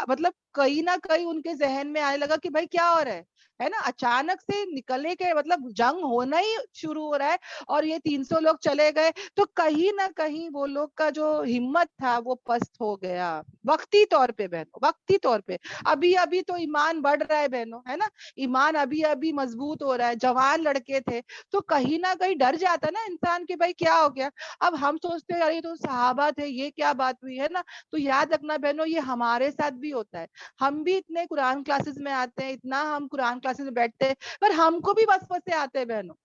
مطلب کہیں نہ کہیں ان کے ذہن میں آنے لگا کہ بھائی کیا ہو رہا ہے نا, اچانک سے نکلنے کے مطلب جنگ ہونا ہی شروع ہو رہا ہے اور یہ 300 لوگ چلے گئے, تو کہیں نہ کہیں وہ لوگ کا جو ہمت تھا وہ پست ہو گیا وقتی طور پہ بہنوں, وقتی طور پہ. ابھی تو ایمان بڑھ رہا ہے بہنوں, ہے نا, ایمان ابھی مضبوط ہو رہا ہے. جوان لڑکے تھے تو کہیں نہ کہیں ڈر جاتا نا انسان کہ بھائی کیا ہو گیا. اب ہم سوچتے ہیں یہ تو صحابہ تھے, یہ کیا بات ہوئی, ہے نا. تو یاد رکھنا بہنوں, یہ ہمارے ساتھ بھی ہوتا ہے. ہم بھی اتنے قرآن کلاسز میں آتے ہیں, اتنا ہم قرآن کلاسز میں بیٹھتے ہیں, پر ہم کو بھی وسوسے آتے ہیں بہنوں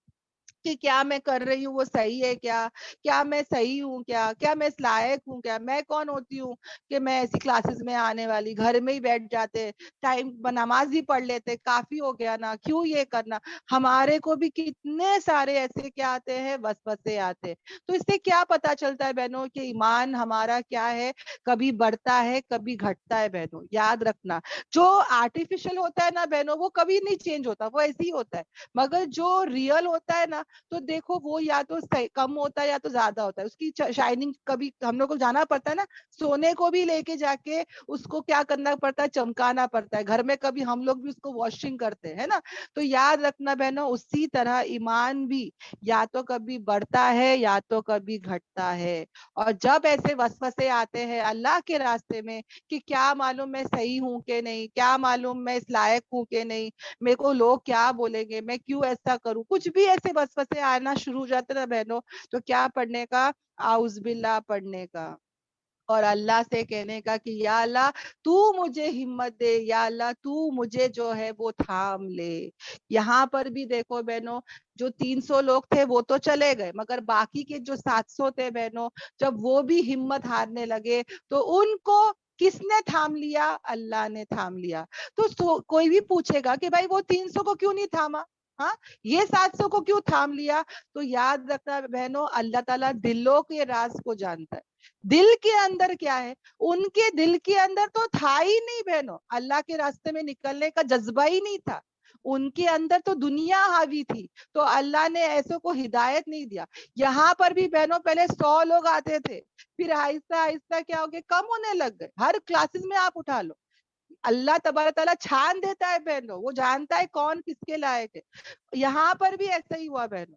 کہ کیا میں کر رہی ہوں وہ صحیح ہے کیا میں صحیح ہوں, کیا میں اس لائق ہوں, کیا میں کون ہوتی ہوں کہ میں ایسی کلاسز میں آنے والی. گھر میں ہی بیٹھ جاتے, ٹائم نماز ہی پڑھ لیتے, کافی ہو گیا نا, کیوں یہ کرنا. ہمارے کو بھی کتنے سارے ایسے کیا آتے ہیں, وسوسے آتے. تو اس سے کیا پتا چلتا ہے بہنوں کہ ایمان ہمارا کیا ہے, کبھی بڑھتا ہے کبھی گھٹتا ہے بہنوں. یاد رکھنا, جو آرٹیفیشل ہوتا ہے نا بہنوں وہ کبھی نہیں چینج ہوتا, وہ ایسے ہی ہوتا ہے. مگر جو ریئل ہوتا ہے نا, تو دیکھو وہ یا تو کم ہوتا ہے یا تو زیادہ ہوتا ہے. اس کی شائننگ کبھی ہم لوگ کو جانا پڑتا ہے نا, سونے کو بھی لے کے جا کے اس کو کیا کرنا پڑتا ہے, چمکانا پڑتا ہے. گھر میں کبھی ہم لوگ بھی اس کو واشنگ کرتے ہیں نا. تو یاد رکھنا بہنوں, اسی طرح ایمان بھی یا تو کبھی بڑھتا ہے یا تو کبھی گھٹتا ہے. اور جب ایسے وسوسے آتے ہیں اللہ کے راستے میں کہ کیا معلوم میں صحیح ہوں کہ نہیں, کیا معلوم میں اس لائق ہوں کہ نہیں, میرے کو لوگ کیا بولیں گے, میں کیوں ایسا کروں, کچھ بھی ایسے وسوسے آنا شروع ہو جاتے نا بہنوں, تو کیا پڑھنے کا, اعوذ باللہ پڑھنے کا, اور اللہ سے کہنے کا کہ یا اللہ تو مجھے ہمت دے, یا اللہ تو مجھے جو ہے وہ تھام لے. یہاں پر بھی دیکھو بہنوں, جو 300 لوگ تھے وہ تو چلے گئے, مگر باقی کے جو 700 تھے بہنوں, جب وہ بھی ہمت ہارنے لگے تو ان کو کس نے تھام لیا, اللہ نے تھام لیا. تو کوئی بھی پوچھے گا کہ بھائی وہ 300 کو کیوں نہیں تھاما, ہاں یہ 700 کو کیوں تھام لیا. تو یاد رکھنا بہنوں, اللہ تعالیٰ دلوں کے راز کو جانتا ہے. دل کے اندر کیا ہے, ان کے دل کے اندر تو تھا ہی نہیں بہنوں, اللہ کے راستے میں نکلنے کا جذبہ ہی نہیں تھا. ان کے اندر تو دنیا حاوی تھی, تو اللہ نے ایسوں کو ہدایت نہیں دیا. یہاں پر بھی بہنوں پہلے 100 لوگ آتے تھے, پھر آہستہ آہستہ کیا ہو گیا, کم ہونے لگ گئے. ہر کلاسز میں آپ اٹھا لو, اللہ تبارک تعالیٰ چھان دیتا ہے بہنوں, وہ جانتا ہے کون کس کے لائق ہے. یہاں پر بھی ایسا ہی ہوا بہنوں,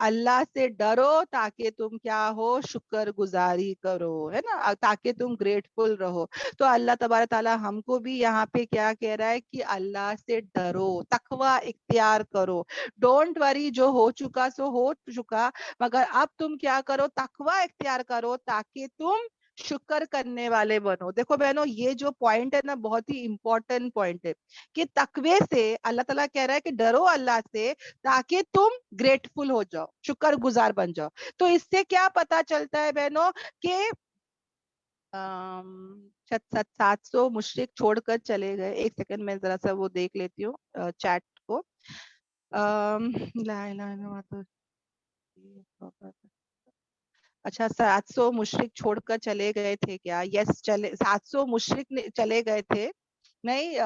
اللہ سے ڈرو تاکہ تم کیا ہو شکر گزاری کرو، ہے نا، تاکہ تم گریٹفل رہو. تو اللہ تبارک تعالیٰ ہم کو بھی یہاں پہ کیا کہہ رہا ہے کہ اللہ سے ڈرو، تقوی اختیار کرو. ڈونٹ وری، جو ہو چکا سو ہو چکا، مگر اب تم کیا کرو، تقوی اختیار کرو تاکہ تم شکر کرنے والے بنو. دیکھو بہنوں، یہ جو پوائنٹ ہے نا بہت ہی امپورٹنٹ پوائنٹ ہے کہ تقوی سے اللہ تعالیٰ کہہ رہا ہے کہ ڈرو اللہ سے تاکہ تم گریٹفل ہو جاؤ، شکر گزار بن جاؤ. تو اس سے کیا پتا چلتا ہے بہنوں کہ 700 مشرک چھوڑ کر چلے گئے. ایک سیکنڈ میں ذرا سا وہ دیکھ لیتی ہوں چیٹ کو. لا الہ الا اللہ. اچھا 700 مشرک چھوڑ کر چلے گئے تھے کیا؟ یس، 700 مشرک چلے گئے تھے. نہیں،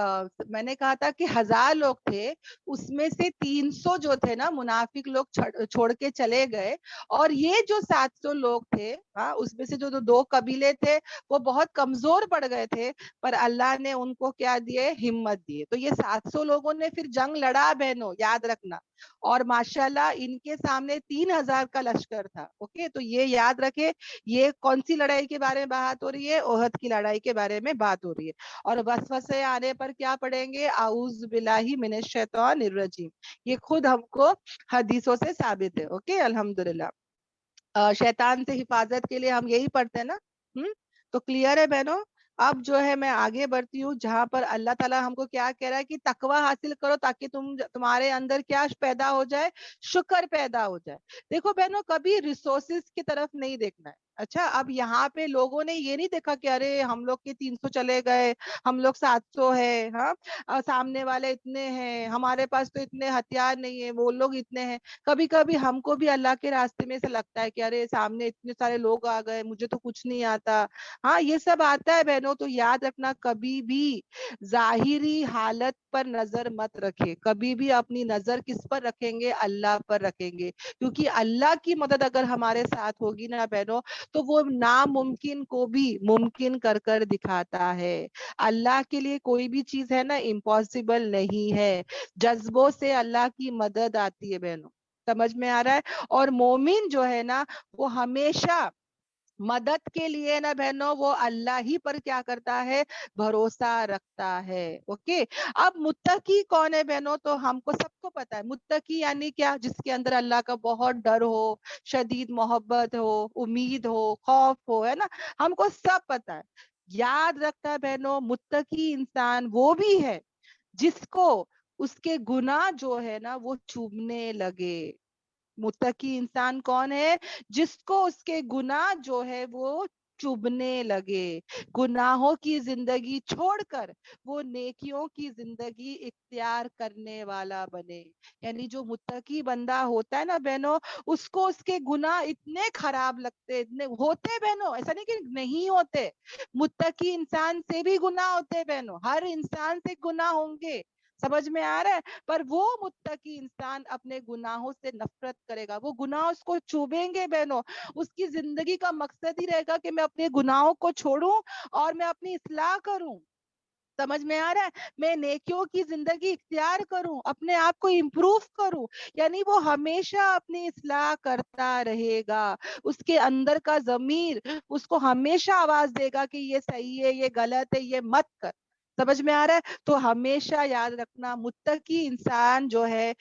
میں نے کہا تھا کہ 1000 لوگ تھے، اس میں سے 300 جو تھے نا منافق لوگ چھوڑ کے چلے گئے. اور یہ جو 700 لوگ تھے، اس میں سے جو 2 قبیلے تھے وہ بہت کمزور پڑ گئے تھے، پر اللہ نے ان کو کیا دیے، ہمت دیے. تو یہ 700 لوگوں نے پھر جنگ لڑا بہنوں، یاد رکھنا. اور ماشاءاللہ ان کے سامنے 3000 کا لشکر تھا. اوکے، تو یہ یاد رکھے. یہ کون سی لڑائی کے بارے میں بات ہو رہی ہے؟ احد کی لڑائی کے بارے میں بات ہو رہی ہے. اور وسوسے آنے پر کیا پڑھیں گے؟ اعوذ باللہ من الشیطان الرجیم. یہ خود ہم کو حدیثوں سے ثابت ہے. اوکے، الحمدللہ. شیطان سے حفاظت کے لیے ہم یہی پڑھتے ہیں نا. تو کلیئر ہے بہنوں؟ اب جو ہے میں آگے بڑھتی ہوں جہاں پر اللہ تعالیٰ ہم کو کیا کہہ رہا ہے کہ تقوی حاصل کرو تاکہ تمہارے اندر کیا پیدا ہو جائے، شکر پیدا ہو جائے. دیکھو بہنوں، کبھی ریسورسز کی طرف نہیں دیکھنا ہے. اچھا، اب یہاں پہ لوگوں نے یہ نہیں دیکھا کہ ارے ہم لوگ کے 300 چلے گئے، ہم لوگ 700 ہے، سامنے والے اتنے ہیں، ہمارے پاس تو اتنے ہتھیار نہیں ہے، وہ لوگ اتنے ہیں. کبھی کبھی ہم کو بھی اللہ کے راستے میں سے لگتا ہے کہ ارے سامنے اتنے سارے لوگ آ گئے، مجھے تو کچھ نہیں آتا. یہ سب آتا ہے بہنوں. تو یاد رکھنا، کبھی بھی ظاہری حالت پر نظر مت رکھے. کبھی بھی اپنی نظر کس پر رکھیں گے؟ اللہ پر رکھیں گے. کیونکہ اللہ کی مدد اگر ہمارے ساتھ ہوگی نا بہنوں، تو وہ ناممکن کو بھی ممکن کر کر دکھاتا ہے. اللہ کے لیے کوئی بھی چیز ہے نا امپاسبل نہیں ہے. جذبوں سے اللہ کی مدد آتی ہے بہنوں. سمجھ میں آ رہا ہے؟ اور مومن جو ہے نا وہ ہمیشہ مدد کے لیے نا بہنوں وہ اللہ ہی پر کیا کرتا ہے؟ بھروسہ رکھتا ہے. اوکے، اب متقی کون ہے بہنوں؟ تو ہم کو سب کو پتا ہے متقی یعنی کیا؟ جس کے اندر اللہ کا بہت ڈر ہو، شدید محبت ہو، امید ہو، خوف ہو، ہے نا. ہم کو سب پتا ہے. یاد رکھتا ہے بہنوں، متقی انسان وہ بھی ہے جس کو اس کے گناہ جو ہے نا وہ چوبنے لگے. متقی انسان کون ہے؟ جس کو اس کے گناہ جو ہے وہ چبھنے لگے، گناہوں کی زندگی چھوڑ کر وہ نیکیوں کی زندگی اختیار کرنے والا بنے. یعنی جو متقی بندہ ہوتا ہے نا بہنوں، اس کو اس کے گناہ اتنے خراب لگتے، اتنے ہوتے بہنوں، ایسا نہیں کہ نہیں ہوتے. متقی انسان سے بھی گناہ ہوتے بہنوں، ہر انسان سے گناہ ہوں گے. سمجھ میں آ رہا ہے؟ پر وہ متقی انسان اپنے گناہوں سے نفرت کرے گا. وہ گناہ اس کو چوبیں گے بہنوں. اس کی زندگی کا مقصد ہی رہے گا کہ میں اپنے گناہوں کو چھوڑوں اور میں اپنی اصلاح کروں. سمجھ میں آ رہا ہے؟ میں نیکیوں کی زندگی اختیار کروں، اپنے آپ کو امپروو کروں. یعنی وہ ہمیشہ اپنی اصلاح کرتا رہے گا. اس کے اندر کا ضمیر اس کو ہمیشہ آواز دے گا کہ یہ صحیح ہے، یہ غلط ہے، یہ مت کر. سمجھ میں آ رہا ہے؟ تو ہمیشہ یاد رکھنا، متقی انسان جو ہے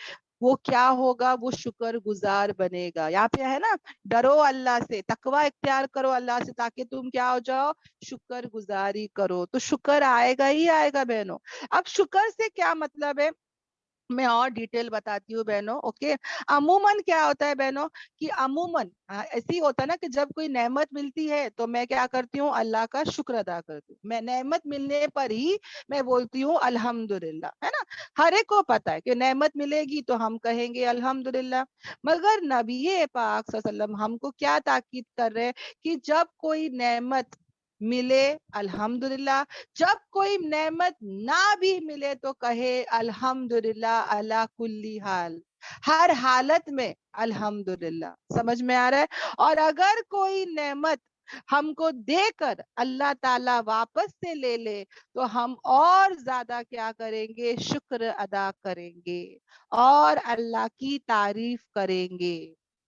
وہ کیا ہوگا؟ وہ شکر گزار بنے گا. یہاں پہ ہے نا، ڈرو اللہ سے، تقوی اختیار کرو اللہ سے تاکہ تم کیا ہو جاؤ؟ شکر گزاری کرو. تو شکر آئے گا ہی آئے گا بہنوں. اب شکر سے کیا مطلب ہے میں اور ڈیٹیل بتاتی ہوں بہنوں. اوکے، عموماً کیا ہوتا ہے بہنوں کہ عموماً ایسی ہوتا ہے نا کہ جب کوئی نعمت ملتی ہے تو میں کیا کرتی ہوں؟ اللہ کا شکر ادا کرتی ہوں. میں نعمت ملنے پر ہی میں بولتی ہوں الحمدللہ، ہے نا. ہر ایک کو پتا ہے کہ نعمت ملے گی تو ہم کہیں گے الحمدللہ. مگر نبی پاک صلی اللہ علیہ وسلم ہم کو کیا تاکید کر رہے کہ جب کوئی نعمت ملے الحمدللہ، جب کوئی نعمت نہ بھی ملے تو کہے الحمدللہ علی کل حال، ہر حالت میں الحمدللہ. سمجھ میں آ رہا ہے؟ اور اگر کوئی نعمت ہم کو دے کر اللہ تعالی واپس سے لے لے تو ہم اور زیادہ کیا کریں گے؟ شکر ادا کریں گے اور اللہ کی تعریف کریں گے.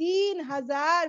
3,000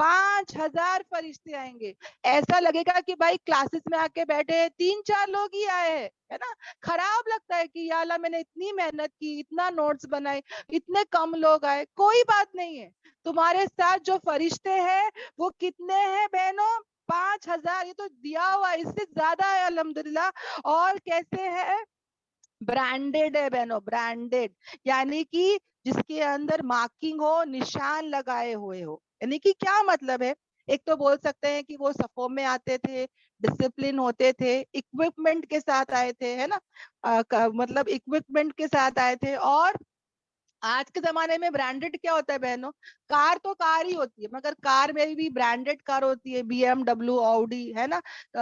5000 فرشتے آئیں گے. ایسا لگے گا کہ بھائی کلاسز میں آ کے بیٹھے 3-4 لوگ ہی آئے ہیں, ہے نا. خراب لگتا ہے کہ یا اللہ میں نے اتنی محنت کی, اتنا نوٹس بنائے, اتنے کم لوگ آئے. کوئی بات نہیں ہے, تمہارے ساتھ جو فرشتے ہیں وہ کتنے ہیں بہنوں؟ 5000. یہ تو دیا ہوا, اس سے زیادہ ہے الحمدللہ. اور کیسے ہے؟ برانڈیڈ ہے بہنوں, برانڈیڈ, یعنی کہ جس کے اندر مارکنگ ہو, نشان لگائے ہوئے ہو. یعنی کہ کیا مطلب ہے؟ ایک تو بول سکتے ہیں کہ وہ صفوں میں آتے تھے, ڈسپلن ہوتے تھے, اکوپمنٹ کے ساتھ آئے تھے, ہے نا, مطلب اکوپمنٹ کے ساتھ آئے تھے. اور آج کے زمانے میں برانڈیڈ کیا ہوتا ہے بہنوں؟ کار تو کار ہی ہوتی ہے, مگر کار میں بھی برانڈیڈ کار ہوتی ہے, BMW, آؤڈی, ہے نا.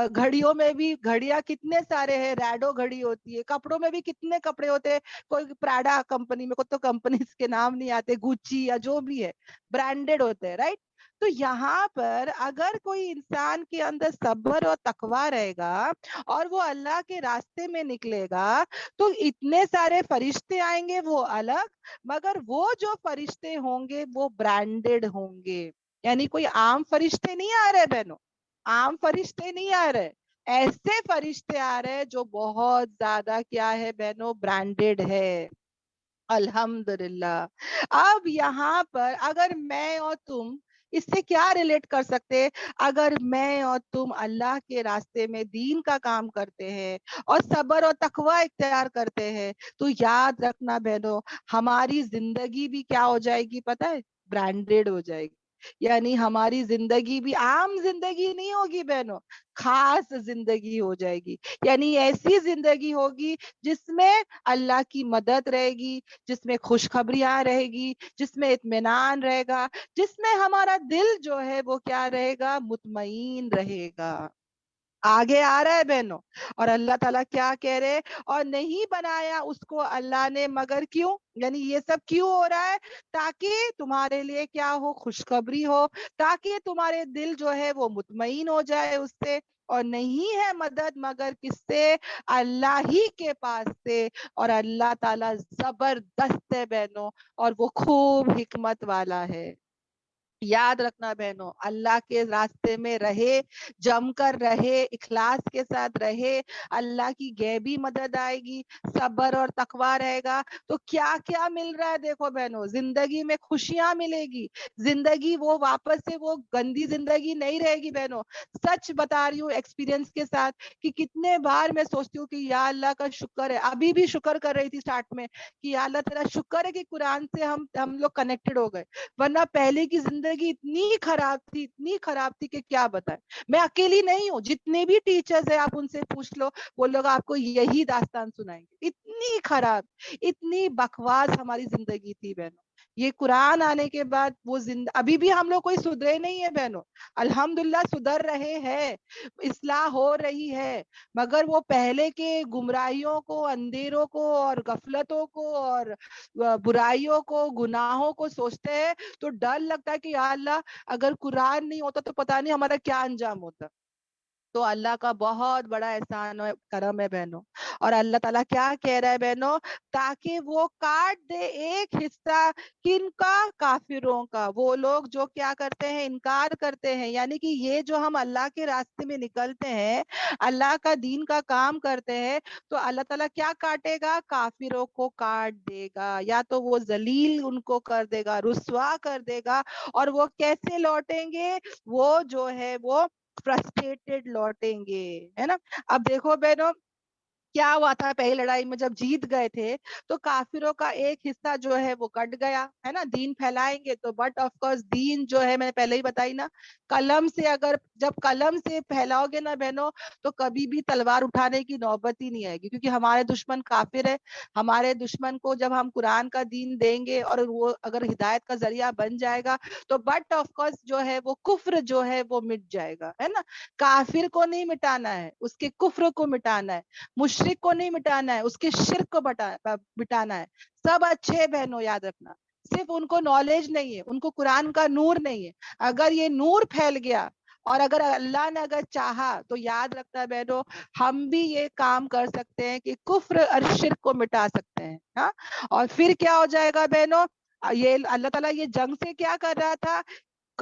گھڑیوں میں بھی گھڑیاں کتنے سارے ہیں, ریڈو گھڑی ہوتی ہے. کپڑوں میں بھی کتنے کپڑے ہوتے ہیں, کوئی پراڈا کمپنی میں, کوئی تو کمپنیز کے نام نہیں آتے, گوچی یا جو بھی ہے, برانڈیڈ ہوتے ہیں, رائٹ. تو یہاں پر اگر کوئی انسان کے اندر صبر اور تقویٰ رہے گا اور وہ اللہ کے راستے میں نکلے گا, تو اتنے سارے فرشتے آئیں گے وہ الگ, مگر وہ جو فرشتے ہوں گے وہ برانڈیڈ ہوں گے. یعنی کوئی عام فرشتے نہیں آ رہے بہنوں, عام فرشتے نہیں آ رہے, ایسے فرشتے آ رہے جو بہت زیادہ کیا ہے بہنوں؟ برانڈیڈ ہے. الحمدللہ. اب یہاں پر اگر میں اور تم اس سے کیا ریلیٹ کر سکتے؟ اگر میں اور تم اللہ کے راستے میں دین کا کام کرتے ہیں اور صبر اور تقویٰ اختیار کرتے ہیں, تو یاد رکھنا بہنوں, ہماری زندگی بھی کیا ہو جائے گی پتہ ہے؟ برانڈیڈ ہو جائے گی. یعنی ہماری زندگی بھی عام زندگی نہیں ہوگی بہنوں, خاص زندگی ہو جائے گی. یعنی ایسی زندگی ہوگی جس میں اللہ کی مدد رہے گی, جس میں خوشخبریاں رہے گی, جس میں اطمینان رہے گا, جس میں ہمارا دل جو ہے وہ کیا رہے گا؟ مطمئن رہے گا. آگے آ رہا ہے بہنوں. اور اللہ تعالیٰ کیا کہہ رہے؟ اور نہیں بنایا اس کو اللہ نے مگر کیوں؟ یعنی یہ سب کیوں ہو رہا ہے؟ تاکہ تمہارے لیے کیا ہو؟ خوشخبری ہو, تاکہ تمہارے دل جو ہے وہ مطمئن ہو جائے اس سے. اور نہیں ہے مدد مگر کس سے؟ اللہ ہی کے پاس سے. اور اللہ تعالیٰ زبردست ہے بہنوں, اور وہ خوب حکمت والا ہے. یاد رکھنا بہنوں, اللہ کے راستے میں رہے, جم کر رہے, اخلاص کے ساتھ رہے, اللہ کی غیبی مدد آئے گی, صبر اور تقویٰ رہے گا, تو کیا کیا مل رہا ہے دیکھو بہنوں. زندگی میں خوشیاں ملے گی, زندگی وہ واپس سے وہ گندی زندگی نہیں رہے گی بہنوں. سچ بتا رہی ہوں ایکسپیرینس کے ساتھ, کہ کتنے بار میں سوچتی ہوں کہ یا اللہ کا شکر ہے, ابھی بھی شکر کر رہی تھی سٹارٹ میں, کہ یا اللہ تیرا شکر ہے کہ قرآن سے ہم لوگ کنیکٹڈ ہو گئے, ورنہ پہلے کی زندگی اتنی خراب تھی, اتنی خراب تھی کہ کیا بتائیں. میں اکیلی نہیں ہوں, جتنے بھی ٹیچرز ہیں آپ ان سے پوچھ لو, وہ لوگ آپ کو یہی داستان سنائیں گے. اتنی خراب, اتنی بکواس ہماری زندگی تھی بہنوں. یہ قرآن آنے کے بعد وہ ابھی بھی ہم لوگ کوئی سدھرے نہیں ہے بہنوں, الحمدللہ سدھر رہے ہیں, اصلاح ہو رہی ہے, مگر وہ پہلے کے گمراہیوں کو, اندھیروں کو, اور غفلتوں کو, اور برائیوں کو, گناہوں کو سوچتے ہیں تو ڈر لگتا ہے کہ یا اللہ اگر قرآن نہیں ہوتا تو پتہ نہیں ہمارا کیا انجام ہوتا. تو اللہ کا بہت بڑا احسان و کرم ہے بہنوں. اور اللہ تعالیٰ کیا کہہ رہا ہے بہنوں؟ تاکہ وہ کاٹ دے ایک حصہ کن کا؟ کافروں کا. وہ لوگ جو کیا کرتے ہیں؟ انکار کرتے ہیں. یعنی کہ یہ جو ہم اللہ کے راستے میں نکلتے ہیں, اللہ کا دین کا کام کرتے ہیں, تو اللہ تعالیٰ کیا کاٹے گا؟ کافروں کو کاٹ دے گا, یا تو وہ ذلیل ان کو کر دے گا, رسوا کر دے گا. اور وہ کیسے لوٹیں گے؟ وہ جو ہے وہ فرسٹریٹڈ لوٹیں گے, ہے نا. اب دیکھو بہنوں, کیا ہوا تھا پہلی لڑائی میں جب جیت گئے تھے تو کافروں کا ایک حصہ جو ہے وہ کٹ گیا, ہے نا. دین پھیلائیں گے تو, بٹ آف کورس دین جو ہے میں نے پہلے ہی بتائی نا, قلم سے, اگر جب قلم سے پھیلاؤ گے نا بہنوں, تو کبھی بھی تلوار اٹھانے کی نوبت ہی نہیں آئے گی, کیونکہ ہمارے دشمن کافر ہے. ہمارے دشمن کو جب ہم قرآن کا دین دیں گے اور وہ اگر ہدایت کا ذریعہ بن جائے گا, تو بٹ آف کورس جو ہے وہ کفر جو ہے وہ مٹ جائے گا, ہے نا. کافر کو نہیں مٹانا ہے, اس کے کفر کو مٹانا ہے. مشرک کو نہیں مٹانا ہے, اس کے شرک کو مٹانا ہے. سب اچھے بہنوں, یاد رکھنا, صرف ان کو نالج نہیں ہے, ان کو قرآن کا نور نہیں ہے. اگر یہ نور پھیل گیا اور اگر اللہ نے اگر چاہا تو یاد رکھتا ہے بہنوں, ہم بھی یہ کام کر سکتے ہیں کہ کفر اور شرک کو مٹا سکتے ہیں. ہاں, اور پھر کیا ہو جائے گا بہنوں؟ یہ اللہ تعالیٰ یہ جنگ سے کیا کر رہا تھا؟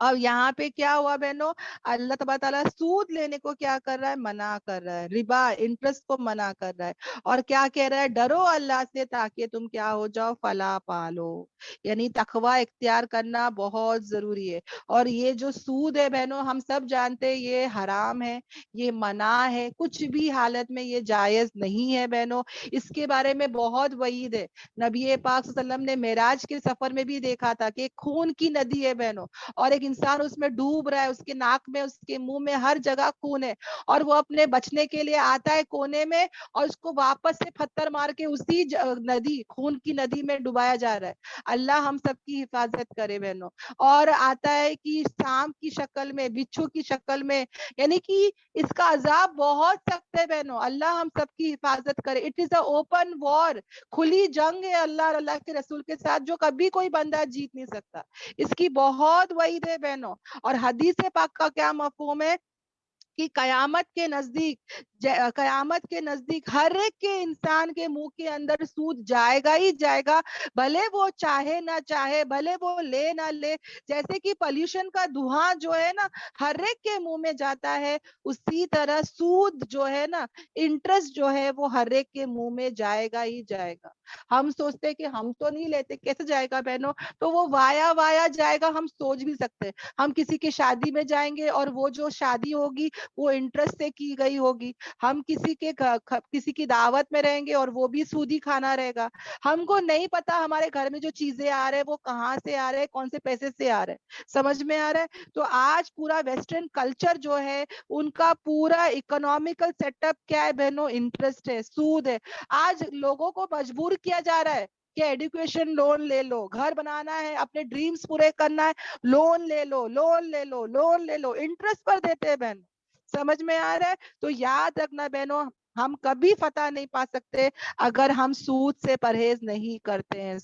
اور یہاں پہ کیا ہوا بہنوں, اللہ تبارک تعالیٰ سود لینے کو کیا کر رہا ہے, منع کر رہا ہے, ربا انٹرسٹ کو منع کر رہا ہے, اور کیا کہہ رہا ہے, ڈرو اللہ سے تاکہ تم کیا ہو جاؤ, فلاح پالو. یعنی تقوی اختیار کرنا بہت ضروری ہے. اور یہ جو سود ہے بہنوں, ہم سب جانتے ہیں یہ حرام ہے, یہ منع ہے, کچھ بھی حالت میں یہ جائز نہیں ہے بہنوں. اس کے بارے میں بہت وعید ہے. نبی پاک صلی اللہ علیہ وسلم نے معراج کے سفر میں بھی دیکھا تھا کہ ایک خون کی ندی ہے بہنوں, اور ایک انسان اس میں ڈوب رہا ہے, اس کے ناک میں, اس کے منہ میں, ہر جگہ خون ہے, اور وہ اپنے بچنے کے لیے آتا ہے کونے میں, اور اس کو واپس سے پتھر مار کے اسی ندی, خون کی ندی میں ڈبایا جا رہا ہے. اللہ ہم سب کی حفاظت کرے بہنوں. اور آتا ہے کہ سانپ کی شکل میں, بچھو کی شکل میں, یعنی کہ اس کا عذاب بہت سخت ہے بہنوں. اللہ ہم سب کی حفاظت کرے. اٹ از اے اوپن وار, کھلی جنگ ہے اللہ اور اللہ کے رسول کے ساتھ, جو کبھی کوئی بندہ جیت نہیں سکتا. اس کی بہت وعید ہے بہنوں. اور حدیث پاک کا کیا مفہوم ہے کہ قیامت کے نزدیک ہر ایک کے انسان کے منہ کے اندر سود جائے گا ہی جائے گا, بھلے وہ چاہے نہ چاہے, بھلے وہ لے نہ لے. جیسے کہ پولیوشن کا دھواں جو ہے نا ہر ایک کے منہ میں جاتا ہے, اسی طرح سود جو ہے نا, انٹرسٹ جو ہے وہ ہر ایک کے منہ میں جائے گا ہی جائے گا. ہم سوچتے کہ ہم تو نہیں لیتے, کیسے جائے گا بہنوں, تو وہ وایا جائے گا. ہم سوچ بھی سکتے, ہم کسی کی شادی میں جائیں گے اور وہ جو شادی ہوگی وہ انٹرسٹ سے کی گئی ہوگی. ہم کسی کی دعوت میں رہیں گے اور وہ بھی سودی کھانا رہے گا. ہم کو نہیں پتا ہمارے گھر میں جو چیزیں آ رہے ہیں وہ کہاں سے آ رہے ہیں, کون سے پیسے سے آ رہے ہیں. سمجھ میں آ رہا ہے. تو آج پورا ویسٹرن کلچر جو ہے, ان کا پورا اکنامیکل سیٹ اپ کیا ہے بہنوں, انٹرسٹ ہے, سود ہے. آج لوگوں کو مجبور کیا جا رہا ہے کہ ایڈوکیشن لون لے لو, گھر بنانا ہے, اپنے ڈریمز پورے کرنا ہے, لون لے لو, لون لے لو, لون لے لو, انٹرسٹ پر دیتے ہیں بہن. سمجھ میں آ رہا ہے. تو یاد رکھنا بہنوں, ہم کبھی فتح نہیں پا سکتے اگر ہم سود سے پرہیز نہیں کرتے ہیں.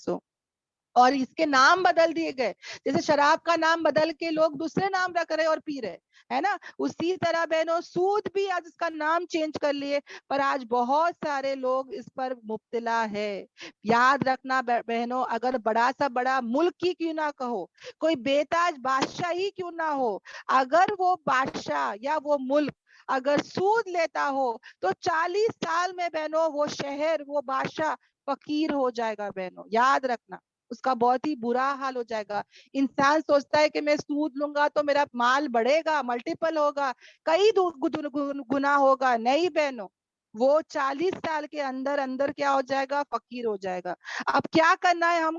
اور اس کے نام بدل دیے گئے, جیسے شراب کا نام بدل کے لوگ دوسرے نام رکھ رہے اور پی رہے ہے نا, اسی طرح بہنوں سود بھی آج اس کا نام چینج کر لیے, پر آج بہت سارے لوگ اس پر مبتلا ہے. یاد رکھنا بہنوں, اگر بڑا سا بڑا ملک ہی کیوں نہ کہو, کوئی بے تاج بادشاہ ہی کیوں نہ ہو, اگر وہ بادشاہ یا وہ ملک اگر سود لیتا ہو تو 40 سال میں بہنوں وہ شہر, وہ بادشاہ فقیر ہو جائے گا بہنوں. یاد رکھنا, اس کا بہت ہی برا حال ہو جائے گا. انسان سوچتا ہے کہ میں سود لوں گا تو میرا مال بڑھے گا, ملٹیپل ہوگا, کئی گنا ہوگا. نہیں بہنوں, وہ 40 سال کے اندر اندر کیا ہو جائے گا, فقیر ہو جائے گا. اب کیا کرنا ہے ہم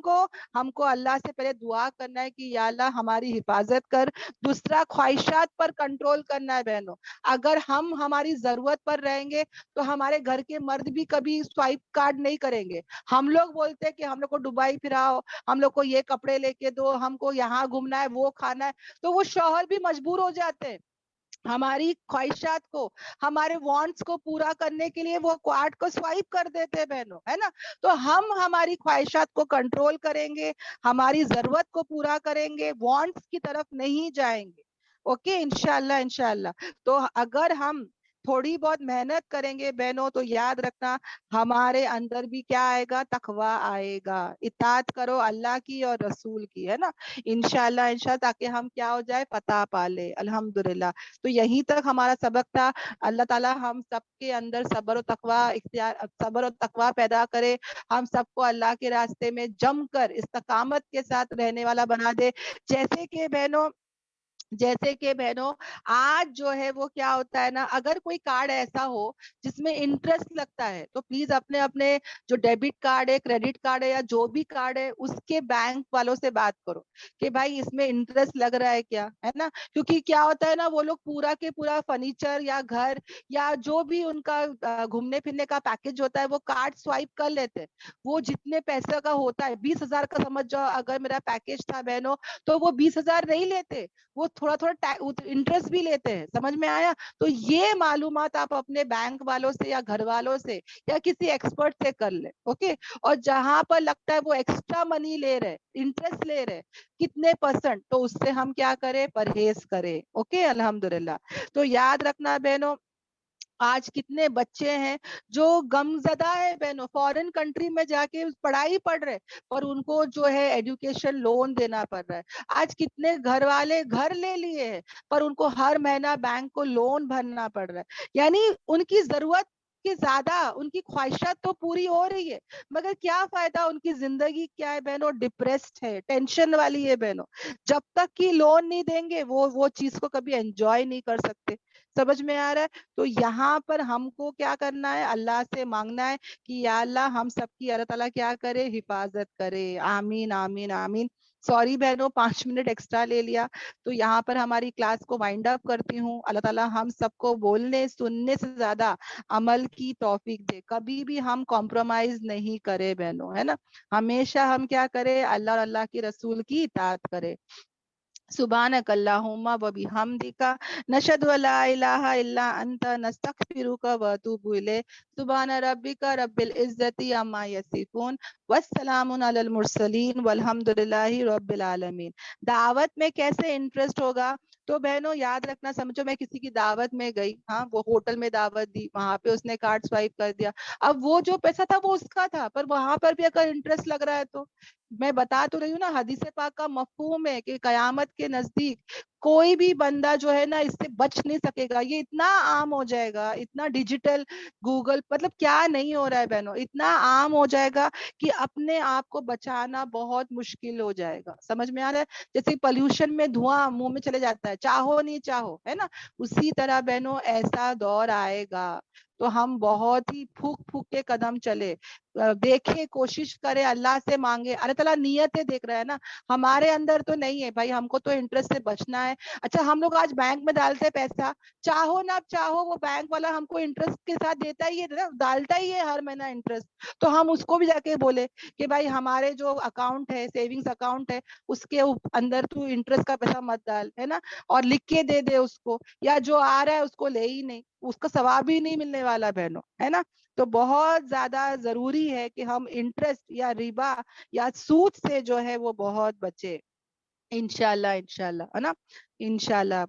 کو اللہ سے پہلے دعا کرنا ہے کہ یا اللہ ہماری حفاظت کر. دوسرا, خواہشات پر کنٹرول کرنا ہے بہنوں. اگر ہم ہماری ضرورت پر رہیں گے تو ہمارے گھر کے مرد بھی کبھی سوائپ کارڈ نہیں کریں گے. ہم لوگ بولتے ہیں کہ ہم لوگ کو دبئی پھراؤ, ہم لوگ کو یہ کپڑے لے کے دو, ہم کو یہاں گھومنا ہے, وہ کھانا ہے, تو وہ شوہر بھی مجبور ہو جاتے ہیں ہماری خواہشات کو, ہمارے وانٹس کو پورا کرنے کے لیے وہ کارڈ کو سوائپ کر دیتے بہنوں, ہے نا. تو ہم ہماری خواہشات کو کنٹرول کریں گے, ہماری ضرورت کو پورا کریں گے, وانٹس کی طرف نہیں جائیں گے. اوکے, انشاءاللہ انشاءاللہ. تو اگر ہم تھوڑی بہت محنت کریں گے بہنوں, تو یاد رکھنا ہمارے اندر بھی کیا آئے گا, تقوی آئے گا. اطاعت کرو اللہ کی اور رسول کی, ہے نا, انشاءاللہ انشاءاللہ, تاکہ ہم کیا ہو جائے, فتح پالے. الحمدللہ. تو یہیں تک ہمارا سبق تھا. اللہ تعالی ہم سب کے اندر صبر و تقوی پیدا کرے. ہم سب کو اللہ کے راستے میں جم کر استقامت کے ساتھ رہنے والا بنا دے. جیسے کہ بہنوں آج جو ہے وہ کیا ہوتا ہے نا, اگر کوئی کارڈ ایسا ہو جس میں انٹرسٹ لگتا ہے, تو پلیز اپنے اپنے جو ڈیبٹ کارڈ ہے, کریڈٹ کارڈ ہے, یا جو بھی کارڈ ہے, اس کے بینک والوں سے بات کرو کہ بھائی اس میں انٹرسٹ لگ رہا ہے کیا, ہے نا. کیونکہ کیا ہوتا ہے نا, وہ لوگ پورا کے پورا فرنیچر یا گھر یا جو بھی ان کا گھومنے پھرنے کا پیکج ہوتا ہے وہ کارڈ سوائپ کر لیتے. وہ جتنے پیسے کا ہوتا ہے, 20,000 کا سمجھ جاؤ اگر میرا پیکج تھا بہنوں, تو وہ 20,000 نہیں لیتے, وہ تھوڑا تھوڑا انٹرسٹ بھی لیتے ہیں. سمجھ میں آیا. تو یہ معلومات آپ اپنے بینک والوں سے یا گھر والوں سے یا کسی ایکسپرٹ سے کر لیں. اوکے. اور جہاں پر لگتا ہے وہ ایکسٹرا منی لے رہے, انٹرسٹ لے رہے, کتنے %, تو اس سے ہم کیا کریں, پرہیز کریں. اوکے, الحمدللہ. تو یاد رکھنا بہنوں, آج کتنے بچے ہیں جو غم زدہ ہے بہنوں, فورن کنٹری میں جا کے پڑھائی پڑھ رہے پر ان کو جو ہے ایجوکیشن لون دینا پڑ رہا ہے. آج کتنے گھر والے گھر لے لیے ہیں پر ان کو ہر مہینہ بینک کو لون بھرنا پڑ رہا ہے. یعنی ان کی ضرورت کی زیادہ ان کی خواہشات تو پوری ہو رہی ہے مگر کیا فائدہ, ان کی زندگی کیا ہے بہنوں, ڈپریسڈ ہے, ٹینشن والی ہے بہنوں. جب تک کہ لون نہیں دیں گے وہ چیز کو کبھی انجوائے نہیں کر سکتے. سمجھ میں آ رہا ہے؟ تو یہاں پر ہم کو کیا کرنا ہے, اللہ سے مانگنا ہے کہ یا اللہ ہم سب کی اللہ تعالیٰ کیا کرے, حفاظت کرے. آمین آمین آمین. سوری بہنوں 5 منٹ ایکسٹرا لے لیا. تو یہاں پر ہماری کلاس کو وائنڈ اپ کرتی ہوں. اللہ تعالیٰ ہم سب کو بولنے سننے سے زیادہ عمل کی توفیق دے. کبھی بھی ہم کمپرومائز نہیں کرے بہنوں, ہے نا. ہمیشہ ہم کیا کرے, اللہ اور اللہ کے رسول کی اطاعت کرے. سبحانک اللہم و بحمدک نشہد ان لا الہ الا انت نستغفرک و اتوب الیک. سبحان ربک رب العزت عما یصفون والسلام علی المرسلین والحمد للہ رب العالمین. دعوت میں کیسے انٹرسٹ ہوگا, تو بہنوں یاد رکھنا, سمجھو میں کسی کی دعوت میں گئی, ہاں وہ ہوٹل میں دعوت دی, وہاں پہ اس نے کارڈ سوائپ کر دیا. اب وہ جو پیسہ تھا وہ اس کا تھا پر وہاں پر بھی اگر انٹرسٹ لگ رہا ہے تو میں بتا تو رہی ہوں نا, حدیث پاک کا مفہوم ہے کہ قیامت کے نزدیک کوئی بھی بندہ جو ہے نا اس سے بچ نہیں سکے گا. یہ اتنا عام ہو جائے گا, اتنا ڈیجیٹل گوگل مطلب کیا نہیں ہو رہا ہے بہنوں, اتنا عام ہو جائے گا کہ اپنے آپ کو بچانا بہت مشکل ہو جائے گا. سمجھ میں آ رہا ہے؟ جیسے پولوشن میں دھواں منہ میں چلے جاتا ہے, چاہو نہیں چاہو, ہے نا. اسی طرح بہنوں ایسا دور آئے گا تو ہم بہت ہی پھوک پھوک کے قدم چلے, دیکھے, کوشش کرے, اللہ سے مانگے. اللہ تعالیٰ نیتیں دیکھ رہا ہے نا, ہمارے اندر تو نہیں ہے بھائی, ہم کو تو انٹرسٹ سے بچنا ہے. اچھا ہم لوگ آج بینک میں ڈالتے پیسہ, چاہو نہ چاہو وہ بینک والا ہم کو انٹرسٹ کے ساتھ دیتا ہی ہے, ڈالتا ہی ہے ہر مہینہ انٹرسٹ. تو ہم اس کو بھی جا کے بولے کہ بھائی ہمارے جو اکاؤنٹ ہے, سیونگز اکاؤنٹ ہے, اس کے اندر تو انٹرسٹ کا پیسہ مت ڈال, ہے نا, اور لکھ کے دے دے اس کو, یا جو آ رہا ہے اس کو لے ہی نہیں, اس کا ثواب ہی نہیں ملنے والا بہنوں, ہے نا. تو بہت زیادہ ضروری ہے کہ ہم انٹرسٹ یا ربا یا سود سے جو ہے وہ بہت بچے. انشاءاللہ انشاءاللہ, ہے نا, انشاءاللہ.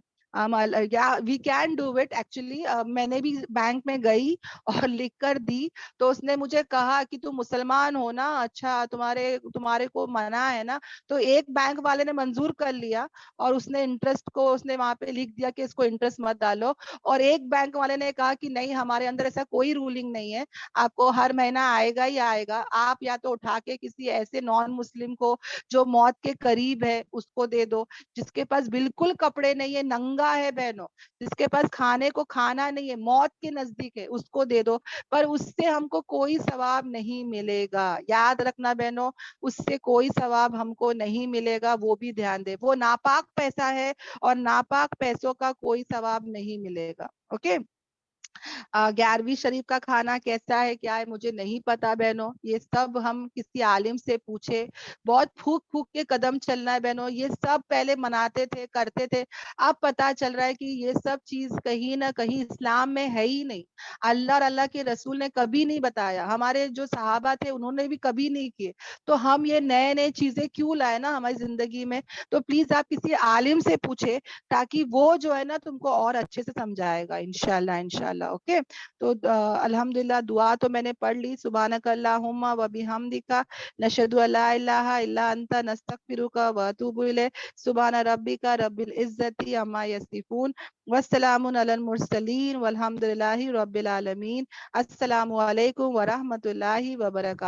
We can do it. Actually میں نے بھی بینک میں گئی اور لکھ کر دی, تو اس نے مجھے کہا کہ تم مسلمان ہو نا, اچھا تمہارے کو منع ہے نا. تو ایک بینک والے نے منظور کر لیا اور اس نے انٹرسٹ کو اس نے وہاں پہ لکھ دیا کہ اس کو انٹرسٹ مت ڈالو, اور ایک بینک والے نے کہا کہ نہیں ہمارے اندر ایسا کوئی رولنگ نہیں ہے, آپ کو ہر مہینہ آئے گا ہی آئے گا, آپ یا تو اٹھا کے کسی ایسے نان مسلم کو جو موت کے قریب ہے اس کو دے دو, جس کے پاس بالکل کپڑے نہیں ہے, ننگا ہے بہنوں, جس کے پاس کھانے کو کھانا نہیں ہے, موت کے نزدیک ہے, اس کو دے دو. پر اس سے ہم کو کوئی ثواب نہیں ملے گا, یاد رکھنا بہنوں, اس سے کوئی ثواب ہم کو نہیں ملے گا, وہ بھی دھیان دے. وہ ناپاک پیسہ ہے اور ناپاک پیسوں کا کوئی ثواب نہیں ملے گا. اوکے. 11ویں شریف کا کھانا کیسا ہے کیا ہے مجھے نہیں پتا بہنوں, یہ سب ہم کسی عالم سے پوچھے. بہت پھوک پھوک کے قدم چلنا ہے بہنوں, یہ سب پہلے مناتے تھے, کرتے تھے, اب پتا چل رہا ہے کہ یہ سب چیز کہیں نہ کہیں اسلام میں ہے ہی نہیں. اللہ اور اللہ کے رسول نے کبھی نہیں بتایا, ہمارے جو صحابہ تھے انہوں نے بھی کبھی نہیں کیے, تو ہم یہ نئے نئے چیزیں کیوں لائے نا ہماری زندگی میں. تو پلیز آپ کسی عالم سے پوچھے تاکہ وہ جو ہے نا تم کو اور اچھے سے سمجھائے گا, انشاءاللہ انشاءاللہ. اوکے. تو الحمدللہ دعا تو میں نے پڑھ لی. سبحانک اللہم و بحمدک نشہد ان لا الہ الا انت نستغفرک و اتوب الیک. سبحان ربک رب العزت عما یصفون والسلام علی المرسلین والحمد للہ رب العالمین. السلام علیکم ورحمۃ اللہ وبرکاتہ.